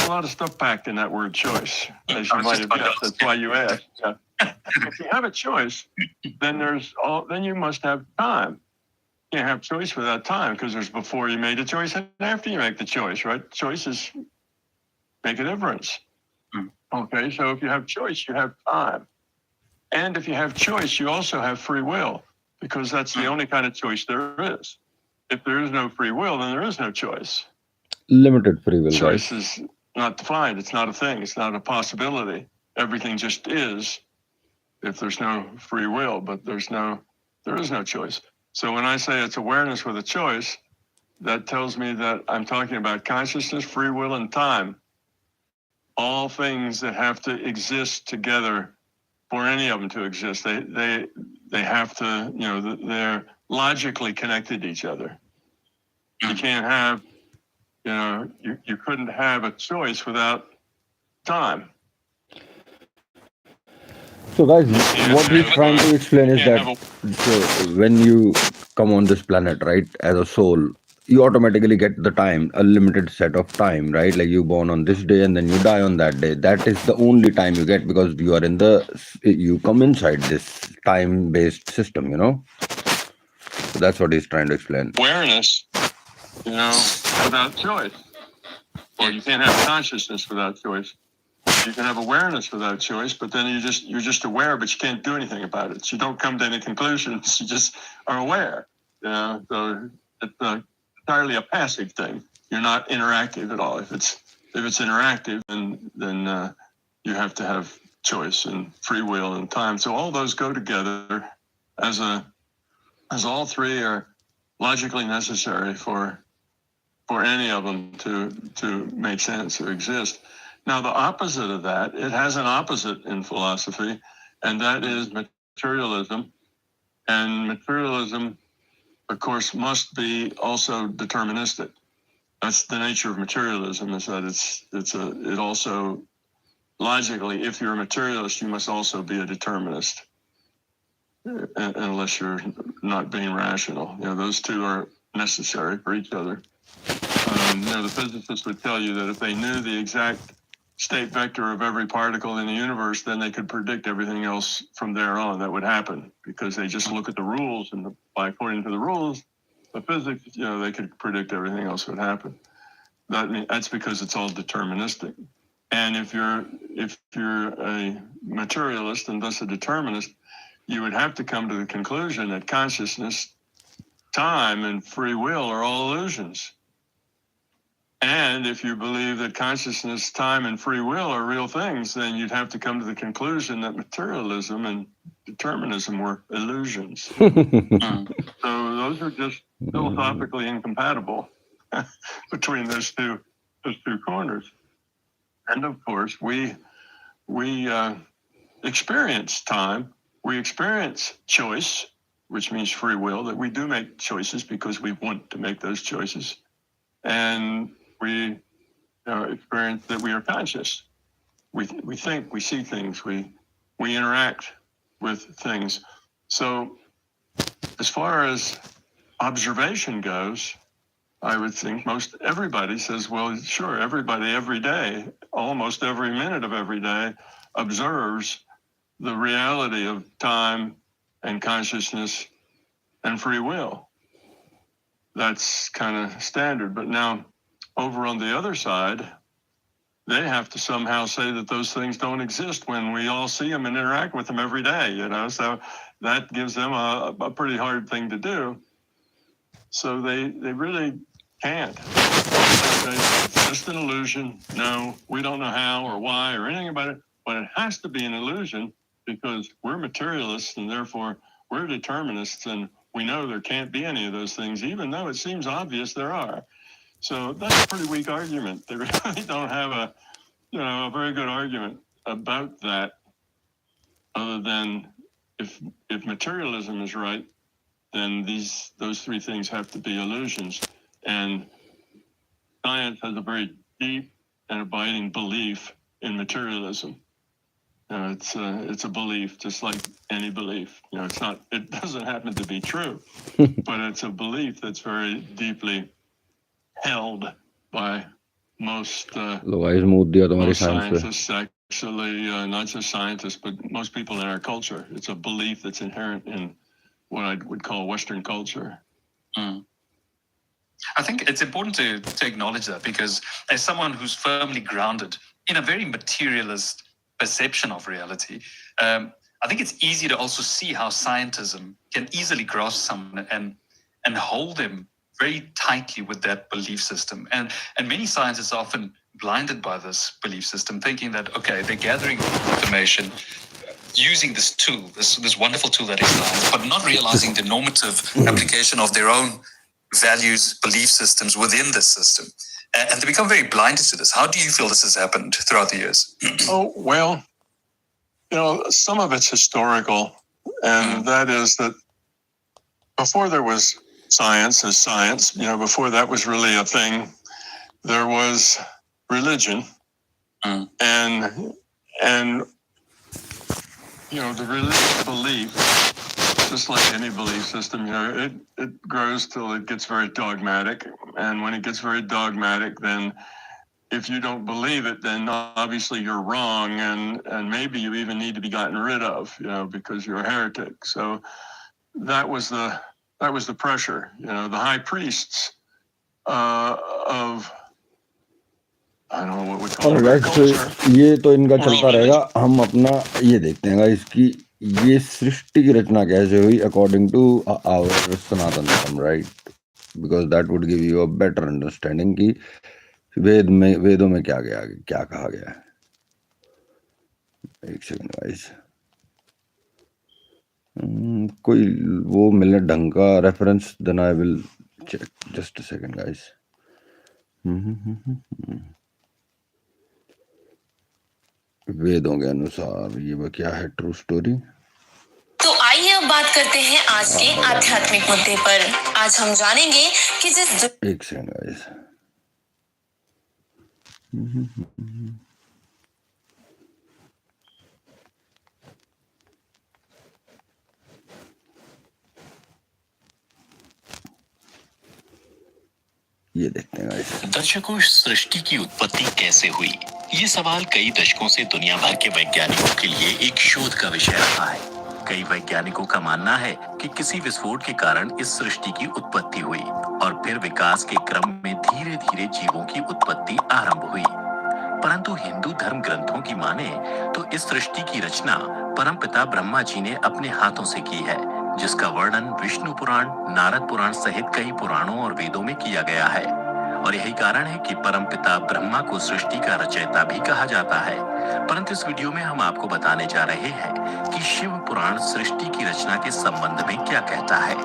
a lot of stuff packed in that word choice, as you might have guessed. That's why you asked. Yeah. If you have a choice, then you must have time. You can't have choice without time, because there's before you made a choice and after you make the choice, right? Choices make a difference. Okay, so if you have choice, you have time. And if you have choice, you also have free will, because that's the only kind of choice there is. If there is no free will, then there is no choice. Limited free will. Choice is not defined. It's not a thing. It's not a possibility. Everything just is if there's no free will, but there is no choice. So when I say it's awareness with a choice, that tells me that I'm talking about consciousness, free will, and time. All things that have to exist together for any of them to exist. They have to, logically connected to each other. You can't have, you couldn't have a choice without time. So guys, what he's trying to explain is that when you come on this planet, right, as a soul, you automatically get the time, a limited set of time, right? Like you born on this day and then you die on that day. That is the only time you get because you are you come inside this time-based system, So that's what he's trying to explain. Awareness, without choice. Or you can't have consciousness without choice. You can have awareness without choice, but then you're just aware, but you can't do anything about it. So you don't come to any conclusions. You just are aware. So it's entirely a passive thing. You're not interactive at all. If it's interactive, then you have to have choice and free will and time. So all those go together as all three are logically necessary for any of them to make sense or exist. Now, the opposite of that, it has an opposite in philosophy, and that is materialism. And materialism, of course, must be also deterministic. That's the nature of materialism, is that it also, logically, if you're a materialist, you must also be a determinist, unless you're not being rational. Those two are necessary for each other. The physicists would tell you that if they knew the exact state vector of every particle in the universe, then they could predict everything else from there on that would happen, because they just look at the rules, and according to the rules of physics, they could predict everything else would happen. That's because it's all deterministic. And if you're a materialist and thus a determinist, you would have to come to the conclusion that consciousness, time, and free will are all illusions. And if you believe that consciousness, time, and free will are real things, then you'd have to come to the conclusion that materialism and determinism were illusions. So those are just philosophically incompatible between those two corners. And of course, we experience time, we experience choice, which means free will, that we do make choices because we want to make those choices. And we experience that we are conscious. We think, we see things, we interact with things. So as far as observation goes, I would think most everybody says, well, sure, everybody every day, almost every minute of every day, observes the reality of time and consciousness and free will. That's kind of standard. But now, over on the other side, they have to somehow say that those things don't exist when we all see them and interact with them every day, So that gives them a pretty hard thing to do. So they really can't. It's just an illusion. No, we don't know how or why or anything about it, but it has to be an illusion because we're materialists and therefore we're determinists, and we know there can't be any of those things, even though it seems obvious there are. So that's a pretty weak argument. They really don't have a very good argument about that, other than if materialism is right, then those three things have to be illusions. And science has a very deep and abiding belief in materialism. It's a belief, just like any belief. It doesn't happen to be true, but it's a belief that's very deeply held by most scientists, actually, not just scientists, but most people in our culture. It's a belief that's inherent in what I would call Western culture. I think it's important to acknowledge that, because as someone who's firmly grounded in a very materialist perception of reality, I think it's easy to also see how scientism can easily grasp someone and hold them very tightly with that belief system. And many scientists are often blinded by this belief system, thinking that, okay, they're gathering information using this tool, this wonderful tool that is science, but not realizing the normative application of their own values, belief systems within this system. And they become very blinded to this. How do you feel this has happened throughout the years? Oh, well, some of it's historical, and that is that before there was science as science, before that was really a thing, there was religion. And the religious belief, just like any belief system, it grows till it gets very dogmatic. And when it gets very dogmatic, then if you don't believe it, then obviously you're wrong, and maybe you even need to be gotten rid of, because you're a heretic. So that was the pressure. The high priests of, I don't know what we call it, culture. ये तो इनका चलता रहेगा. हम अपना ये देखते हैं इसकी ये सृष्टि की रचना कैसे हुई अकॉर्डिंग टू आवर सनातन धर्म, right? Because that would give you a better understanding कि वेदों में क्या कहा गया है. एक सेकंड गाइस, कोई वो मिले ढंग का reference, then I will check. Just a second guys. वेदों के अनुसार ये क्या है ट्रू स्टोरी. तो आइए अब बात करते हैं आज के आध्यात्मिक मुद्दे पर. आज हम जानेंगे कि एक सेकंड गाइस. ये देखते हैं गाइस. दर्शकों, सृष्टि की उत्पत्ति कैसे हुई? ये सवाल कई दशकों से दुनिया भर के वैज्ञानिकों के लिए एक शोध का विषय रहा है. कई वैज्ञानिकों का मानना है कि किसी विस्फोट के कारण इस सृष्टि की उत्पत्ति हुई और फिर विकास के क्रम में धीरे धीरे जीवों की उत्पत्ति आरंभ हुई. परंतु हिंदू धर्म ग्रंथों की माने तो इस सृष्टि की रचना परमपिता ब्रह्मा जी ने अपने हाथों से की है, जिसका वर्णन विष्णु पुराण, नारद पुराण सहित कई पुराणों और वेदों में किया गया है. और यही कारण है कि परमपिता ब्रह्मा को सृष्टि का रचयिता भी कहा जाता है. परंतु इस वीडियो में हम आपको बताने जा रहे हैं कि शिव पुराण सृष्टि की रचना के संबंध में क्या कहता है.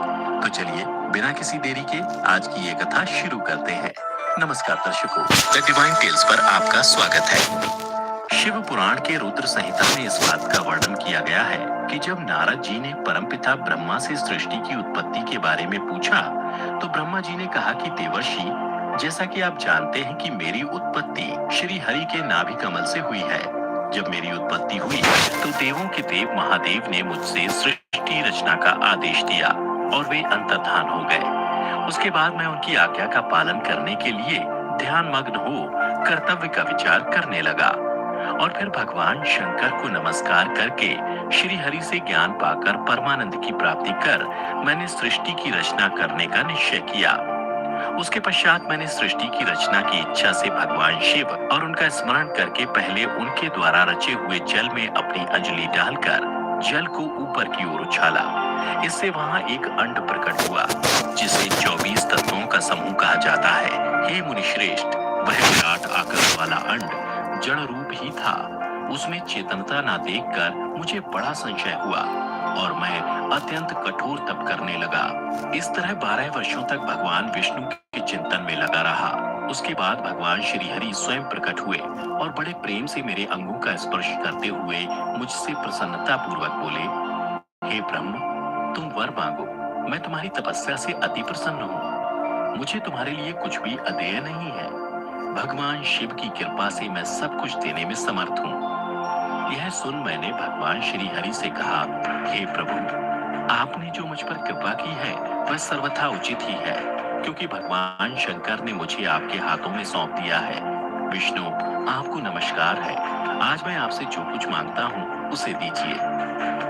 तो चलिए बिना किसी देरी के आज की ये कथा शुरू करते हैं. नमस्कार दर्शकों, द डिवाइन टेल्स पर आपका स्वागत है. शिव पुराण के रुद्र संहिता में इस बात का वर्णन किया गया है कि जब नारद जी ने परमपिता ब्रह्मा से सृष्टि की उत्पत्ति के बारे में पूछा तो ब्रह्मा जी ने कहा कि देवर्षि, जैसा कि आप जानते हैं कि मेरी उत्पत्ति श्री हरि के नाभि कमल से हुई है. जब मेरी उत्पत्ति हुई तो देवों के देव महादेव ने मुझसे सृष्टि रचना का आदेश दिया और वे अंतर्धान हो गए. उसके बाद मैं उनकी आज्ञा का पालन करने के लिए ध्यान मग्न हो कर्तव्य का विचार करने लगा और फिर भगवान शंकर को नमस्कार करके श्री हरि से ज्ञान पाकर परमानंद की प्राप्ति कर मैंने सृष्टि की रचना करने का निश्चय किया. उसके पश्चात मैंने सृष्टि की रचना की इच्छा से भगवान शिव और उनका स्मरण करके पहले उनके द्वारा रचे हुए जल में अपनी अंजलि डालकर जल को ऊपर की ओर उछाला. इससे वहां एक अंड प्रकट हुआ जिसे 24 तत्वों का समूह कहा जाता है. हे मुनिश्रेष्ठ, वह विराट आकार वाला अंड जड़ रूप ही था. उसमें चेतनता ना देखकर मुझे बड़ा संशय हुआ और मैं अत्यंत कठोर तप करने लगा. इस तरह 12 वर्षों तक भगवान विष्णु के चिंतन में लगा रहा. उसके बाद भगवान श्री हरि स्वयं प्रकट हुए और बड़े प्रेम से मेरे अंगों का स्पर्श करते हुए मुझसे प्रसन्नता पूर्वक बोले, हे ब्रह्म, तुम वर मांगो, मैं तुम्हारी तपस्या से अति प्रसन्न हूँ. मुझे तुम्हारे लिए कुछ भी अदेय नहीं है. भगवान शिव की कृपा से मैं सब कुछ देने में समर्थ हूँ. यह सुन मैंने भगवान श्री हरि से कहा, हे प्रभु, आपने जो मुझ पर कृपा की है वह सर्वथा उचित ही है, क्योंकि भगवान शंकर ने मुझे आपके हाथों में सौंप दिया है. विष्णु, आपको नमस्कार है. आज मैं आपसे जो कुछ मांगता हूँ उसे दीजिए.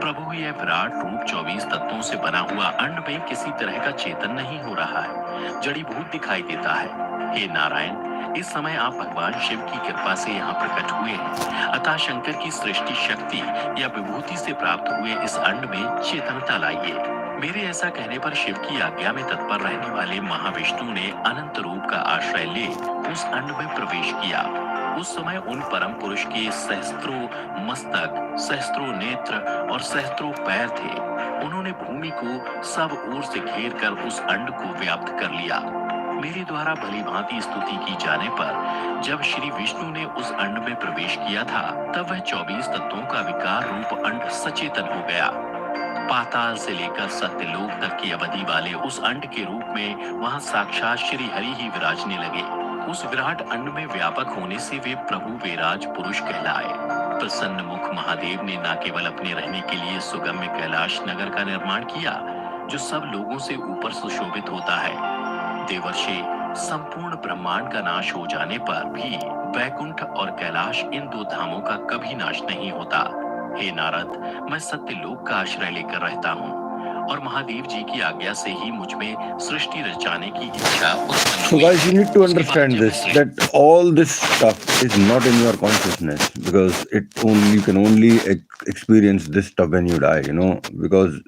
प्रभु, यह विराट रूप 24 तत्वों से बना हुआ अंड में किसी तरह का चेतन नहीं हो रहा है, जड़ीभूत दिखाई देता है. हे नारायण, इस समय आप भगवान शिव की कृपा से यहाँ प्रकट हुए हैं, अतः शंकर की सृष्टि शक्ति या विभूति से प्राप्त हुए इस अंड में चेतनता लाइए. मेरे ऐसा कहने पर शिव की आज्ञा में तत्पर रहने वाले महाविष्णु ने अनंत रूप का आश्रय ले उस अंड में प्रवेश किया. उस समय उन परम पुरुष के सहस्त्रों मस्तक, सहस्त्रों नेत्र और सहस्त्रों पैर थे. उन्होंने भूमि को सब ओर से घेर कर उस अंड को व्याप्त कर लिया. मेरे द्वारा भली भांति स्तुति की जाने पर जब श्री विष्णु ने उस अंड में प्रवेश किया था तब वह 24 तत्वों का विकार रूप अंड सचेतन हो गया. पाताल से लेकर सत्यलोक तक की अवधि वाले उस अंड के रूप में वहां साक्षात श्री हरि ही विराजने लगे। उस विराट अंड में व्यापक होने से वे प्रभु वेराज पुरुष कहलाए। प्रसन्न मुख महादेव ने न केवल अपने रहने के लिए सुगम्य कैलाश नगर का निर्माण किया, जो सब लोगों से ऊपर सुशोभित होता है। देवर्षि, संपूर्ण ब्रह्मांड का नाश हो जाने पर भी वैकुंठ और कैलाश इन दो धामों का कभी नाश नहीं होता। हे नारद, मैं सत्यलोक का आश्रय लेकर रहता हूँ और महादेव जी की आज्ञा से ही मुझ में सृष्टि रचाने की इच्छा उत्पन्न So हुई। guys, you need to understand this, that all this stuff is not in your consciousness, because you can only experience this stuff when you die, because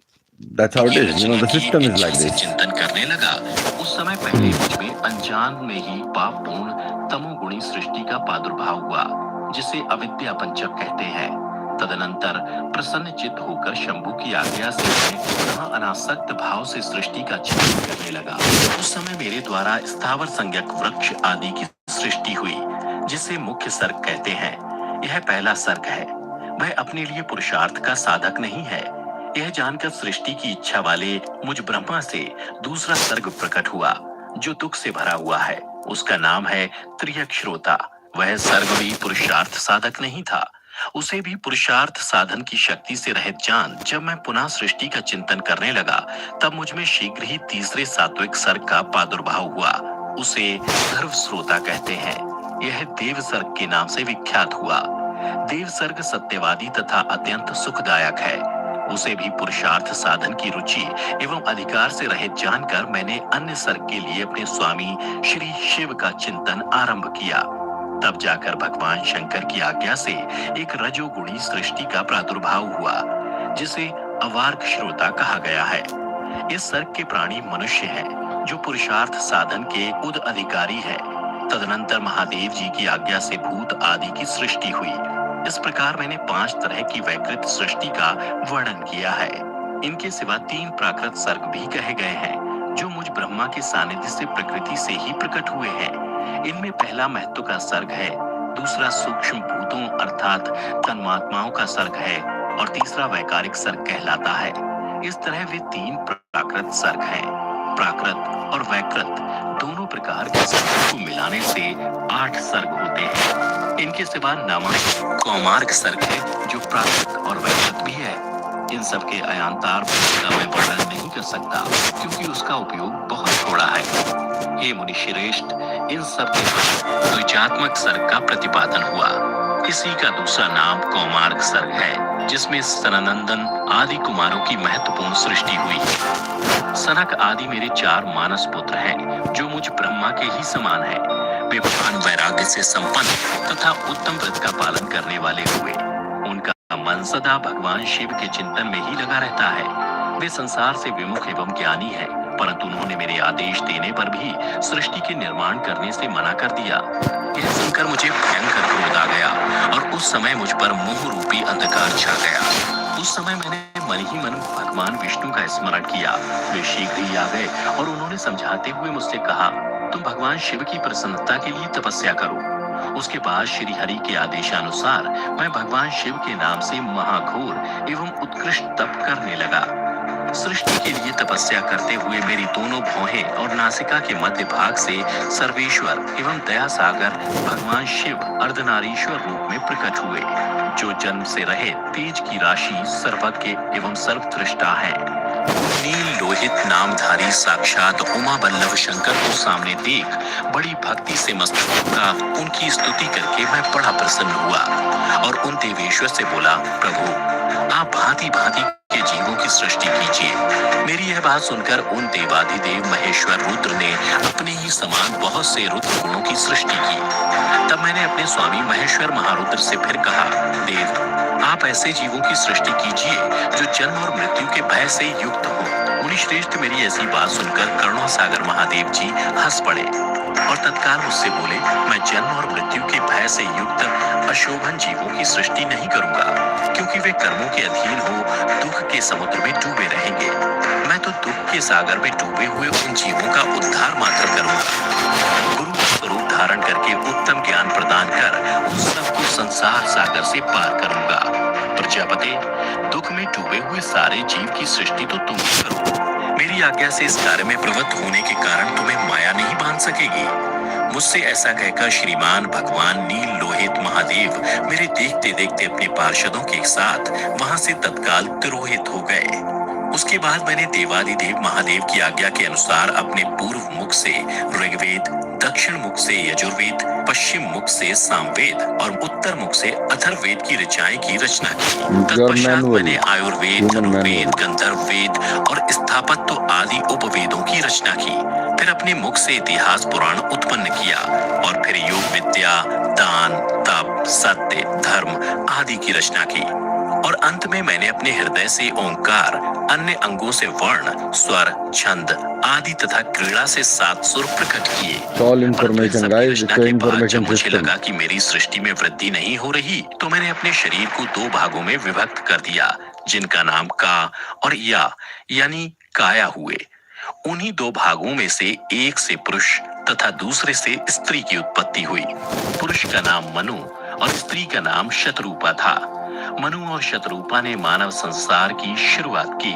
that's how it is, the system is like this. चिंतन करने लगा, उस समय पहले मुझ में अनजान में ही पापपूर्ण तमोगुणी सृष्टि का प्रादुर्भाव हुआ, जिसे अविद्या पंचक कहते हैं। तदनंतर प्रसन्न चित्त होकर शंभु की आज्ञा से मैं पुनः अनासक्त भाव से सृष्टि का चिंतन करने लगा। उस समय मेरे द्वारा स्थावर संज्ञक वृक्ष आदि की सृष्टि हुई, जिसे मुख्य सर्ग कहते हैं। यह पहला सर्ग है। वह अपने लिए पुरुषार्थ का साधक नहीं है। यह जानकर सृष्टि की इच्छा वाले मुझ ब्रह्मा से दूसरा सर्ग प्रकट हुआ, जो दुख से भरा हुआ है। उसका नाम है त्रियक श्रोता। वह सर्ग भी पुरुषार्थ साधक नहीं था। उसे भी पुरुषार्थ साधन की शक्ति से रहित जान जब मैं पुनः सृष्टि का चिंतन करने लगा, तब मुझ में शीघ्र ही तीसरे सात्विक सर्ग का प्रादुर्भाव हुआ। उसे सर्व श्रोता कहते हैं। यह देव सर्ग के नाम से विख्यात हुआ। देव सर्ग सत्यवादी तथा अत्यंत सुखदायक है। उसे भी पुरुषार्थ साधन की रुचि एवं अधिकार से रहित जानकर मैंने अन्य सर्ग के लिए अपने स्वामी श्री शिव का चिंतन आरंभ किया। तब जाकर भगवान शंकर की आज्ञा से एक रजोगुणी सृष्टि का प्रादुर्भाव हुआ, जिसे अवार्ग श्रोता कहा गया है। इस सर्ग के प्राणी मनुष्य हैं, जो पुरुषार्थ साधन के उद अधिकारी है। तदनंतर महादेव जी की आज्ञा से भूत आदि की सृष्टि हुई। इस प्रकार मैंने 5 तरह की वैकृत सृष्टि का वर्णन किया है। इनके सिवा 3 प्राकृत सर्ग भी कहे गए हैं, जो मुझ ब्रह्मा के सानिध्य से प्रकृति से ही प्रकट हुए हैं। इनमें पहला महत्व का सर्ग है, दूसरा सूक्ष्म भूतों अर्थात तन्मात्माओं का सर्ग है और तीसरा वैकारिक सर्ग कहलाता है। इस तरह वे 3 प्राकृत सर्ग हैं। प्राकृत और वैकृत दोनों प्रकार के सर्गों को मिलाने से 8 सर्ग होते हैं। इनके सिवा नामक कौमार्ग सर्ग है, जो प्राकृत और वैकृत भी है। इन सब के अयांतार का मैं वर्णन नहीं कर सकता, क्योंकि उसका उपयोग बहुत थोड़ा है। हे मुनि श्रेष्ठ, इन सब के बाद द्विजात्मक सर्ग का प्रतिपादन हुआ। इसी का दूसरा नाम कौमार्ग सर्ग है, जिसमें सननंदन आदि कुमारों की महत्वपूर्ण सृष्टि हुई। सनक आदि मेरे 4 मानस पुत्र हैं, जो मुझ ब्रह्मा के ही समान हैं। वे महान वैराग्य से संपन्न तथा उत्तम व्रत का पालन करने वाले हुए। उनका मन सदा भगवान शिव के चिंतन में ही लगा रहता है। वे संसार से विमुख एवं ज्ञानी हैं, परंतु उन्होंने मेरे आदेश देने पर भी सृष्टि के निर्माण करने से मना कर दिया। यह सुनकर मुझे भयंकर क्रोध आ गया और उस समय मुझ पर मोह रूपी अंधकार छा गया। उस समय मैंने मन ही मन भगवान विष्णु का स्मरण किया। वे शीघ्र ही आ गए और उन्होंने समझाते हुए मुझसे कहा, तुम भगवान शिव की प्रसन्नता के लिए तपस्या करो। उसके बाद श्री हरि के आदेशानुसार मैं भगवान शिव के नाम से महाघोर एवं उत्कृष्ट तप करने लगा। सृष्टि के लिए तपस्या करते हुए मेरी दोनों भौहें और नासिका के मध्य भाग से सर्वेश्वर एवं दया सागर भगवान शिव अर्धनारीश्वर रूप में प्रकट हुए, जो जन्म से रहे तेज की राशि, सर्वज्ञ एवं सर्वदृष्टा है। नील लोहित नामधारी साक्षात उमा बल्लभ शंकर को सामने देख बड़ी भक्ति से मस्तक होकर उनकी स्तुति करके मैं बड़ा प्रसन्न हुआ और उन देवेश्वर से बोला, प्रभु आप भांति भांति के जीवों की सृष्टि कीजिए। मेरी यह बात सुनकर उन देवाधिदेव महेश्वर रुद्र ने अपने ही समान बहुत से रुद्र गुणों की सृष्टि की। तब मैंने अपने स्वामी महेश्वर महारुद्र से फिर कहा, देव आप ऐसे जीवों की सृष्टि कीजिए जो जन्म और मृत्यु के भय से युक्त हो। मुनि श्रेष्ठ मेरी ऐसी बात सुनकर करुणा सागर महादेव जी हंस पड़े और तत्काल मुझसे बोले, मैं जन्म और मृत्यु के भय से युक्त अशोभन जीवों की सृष्टि नहीं करूंगा, क्योंकि वे कर्मों के अधीन हो दुख के समुद्र में डूबे रहेंगे। मैं तो दुख के सागर में डूबे हुए उन जीवों का उद्धार मात्र करूंगा। गुरु का स्वरूप धारण करके उत्तम ज्ञान प्रदान कर उन सबको संसार सागर से पार करूंगा। प्रजापते, दुख में डूबे हुए सारे जीव की सृष्टि तो तुम ही करो। मेरी आज्ञा से इस कार्य में प्रवृत्त होने के कारण तुम्हें माया नहीं बांध सकेगी। मुझसे ऐसा कहकर श्रीमान भगवान नील लोहित महादेव मेरे देखते देखते अपने पार्षदों के साथ वहां से तत्काल तिरोहित हो गए। उसके बाद मैंने देवादिदेव महादेव की आज्ञा के अनुसार अपने पूर्व मुख से ऋग्वेद, दक्षिण मुख से यजुर्वेद, पश्चिम मुख से सामवेद और उत्तर मुख से अथर्ववेद की ऋचाएं की रचना की। तत्पश्चात मैंने आयुर्वेद, धनुर्वेद, गंधर्व वेद और स्थापत्य आदि उपवेदों की रचना की। फिर अपने मुख से इतिहास पुराण उत्पन्न किया और फिर योग विद्या, दान, तप, सत्य, धर्म आदि की रचना की। और अंत में मैंने अपने हृदय से ओंकार, अन्य अंगों से वर्ण, स्वर, छंद आदि तथा क्रीड़ा से 7 सुर प्रकट किए। जब मुझे लगा कि मेरी सृष्टि में वृद्धि नहीं हो रही, तो मैंने अपने शरीर को 2 भागों में विभक्त कर दिया, जिनका नाम का और या यानी काया हुए। उन्हीं 2 भागों में से एक से पुरुष तथा दूसरे से स्त्री की उत्पत्ति हुई। पुरुष का नाम मनु और स्त्री का नाम शतरूपा था। मनु और शतरूपा ने मानव संसार की शुरुआत की।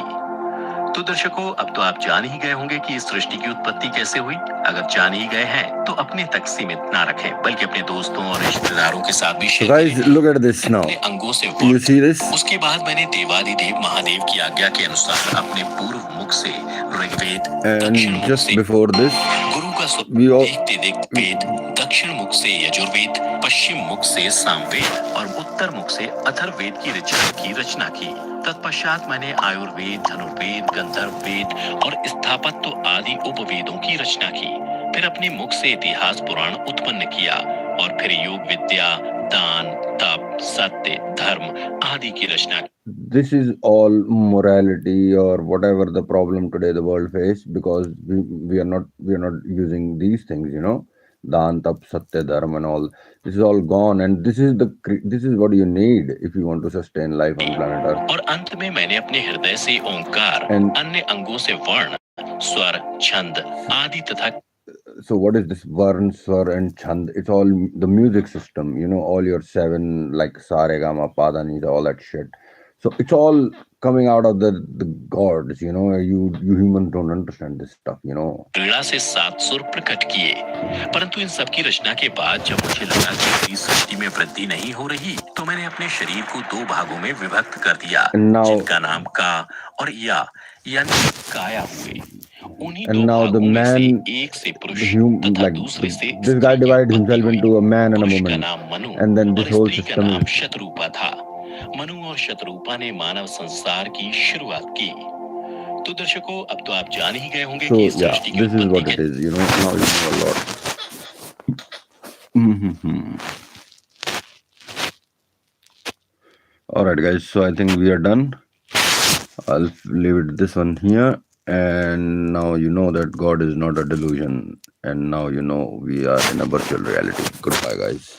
तो दर्शकों, अब तो आप जान ही गए होंगे कि इस सृष्टि की उत्पत्ति कैसे हुई। अगर जान ही गए हैं तो अपने तक सीमित ना रखें, बल्कि अपने दोस्तों और रिश्तेदारों के साथ भी शेयर करें। Look at this now. अपने अंगों से You see this? उसके बाद मैंने देवादिदेव महादेव की आज्ञा के अनुसार अपने पूर्व मुख से ऋग्वेद, दक्षिण मुख से before this, गुरु का देखते देखते वेद, दक्षिण मुख से यजुर्वेद, पश्चिम मुख से सामवेद और उत्तर मुख से अथर्ववेद की ऋचाएं की रचना की। तत्पश्चात मैंने आयुर्वेद, धनुर्वेद, गंधर्व वेद और स्थापत्य आदि उपवेदों की रचना की। फिर अपने मुख से इतिहास पुराण उत्पन्न किया और फिर योग विद्या, दान, तप, सत्य, धर्म आदि की रचना की। This is all morality or whatever the problem today the world face, because we are not using these things, you know, dan, tap, satya, dharma and all. This is all gone, and this is what you need if you want to sustain life on planet Earth. और अंत में मैंने अपने हृदय से ओंकार, अन्य अंगों से वर्ण, स्वर, छंद आदि तथा So what is this varn, swar and chand? It's all the music system, you know, all your 7 like sa re ga ma pa dha ni sa, all that shit. So it's all coming out of the gods, you know. You humans don't understand this stuff, you know. क्रीड़ा से 7 सुर प्रकट किए, परंतु इन सब की रचना के बाद जब मुझे लगा कि मेरी सृष्टि में वृद्धि नहीं हो रही, तो मैंने अपने शरीर को 2 भागों में विभक्त कर दिया, जिनका नाम का और या यानी काया हुए। And now the man, like this guy divided himself into a man and a woman, and then this whole system is. Shatarupa था। मनु और शतरूपा ने मानव संसार की शुरुआत की। तो दर्शकों, अब तो आप जान ही गए होंगे कि इस सृष्टि की this is what it is, you know. Now you know a lot. All right, guys. So I think we are done. I'll leave it this one here. And now you know that God is not a delusion. And now you know we are in a virtual reality. Goodbye, guys.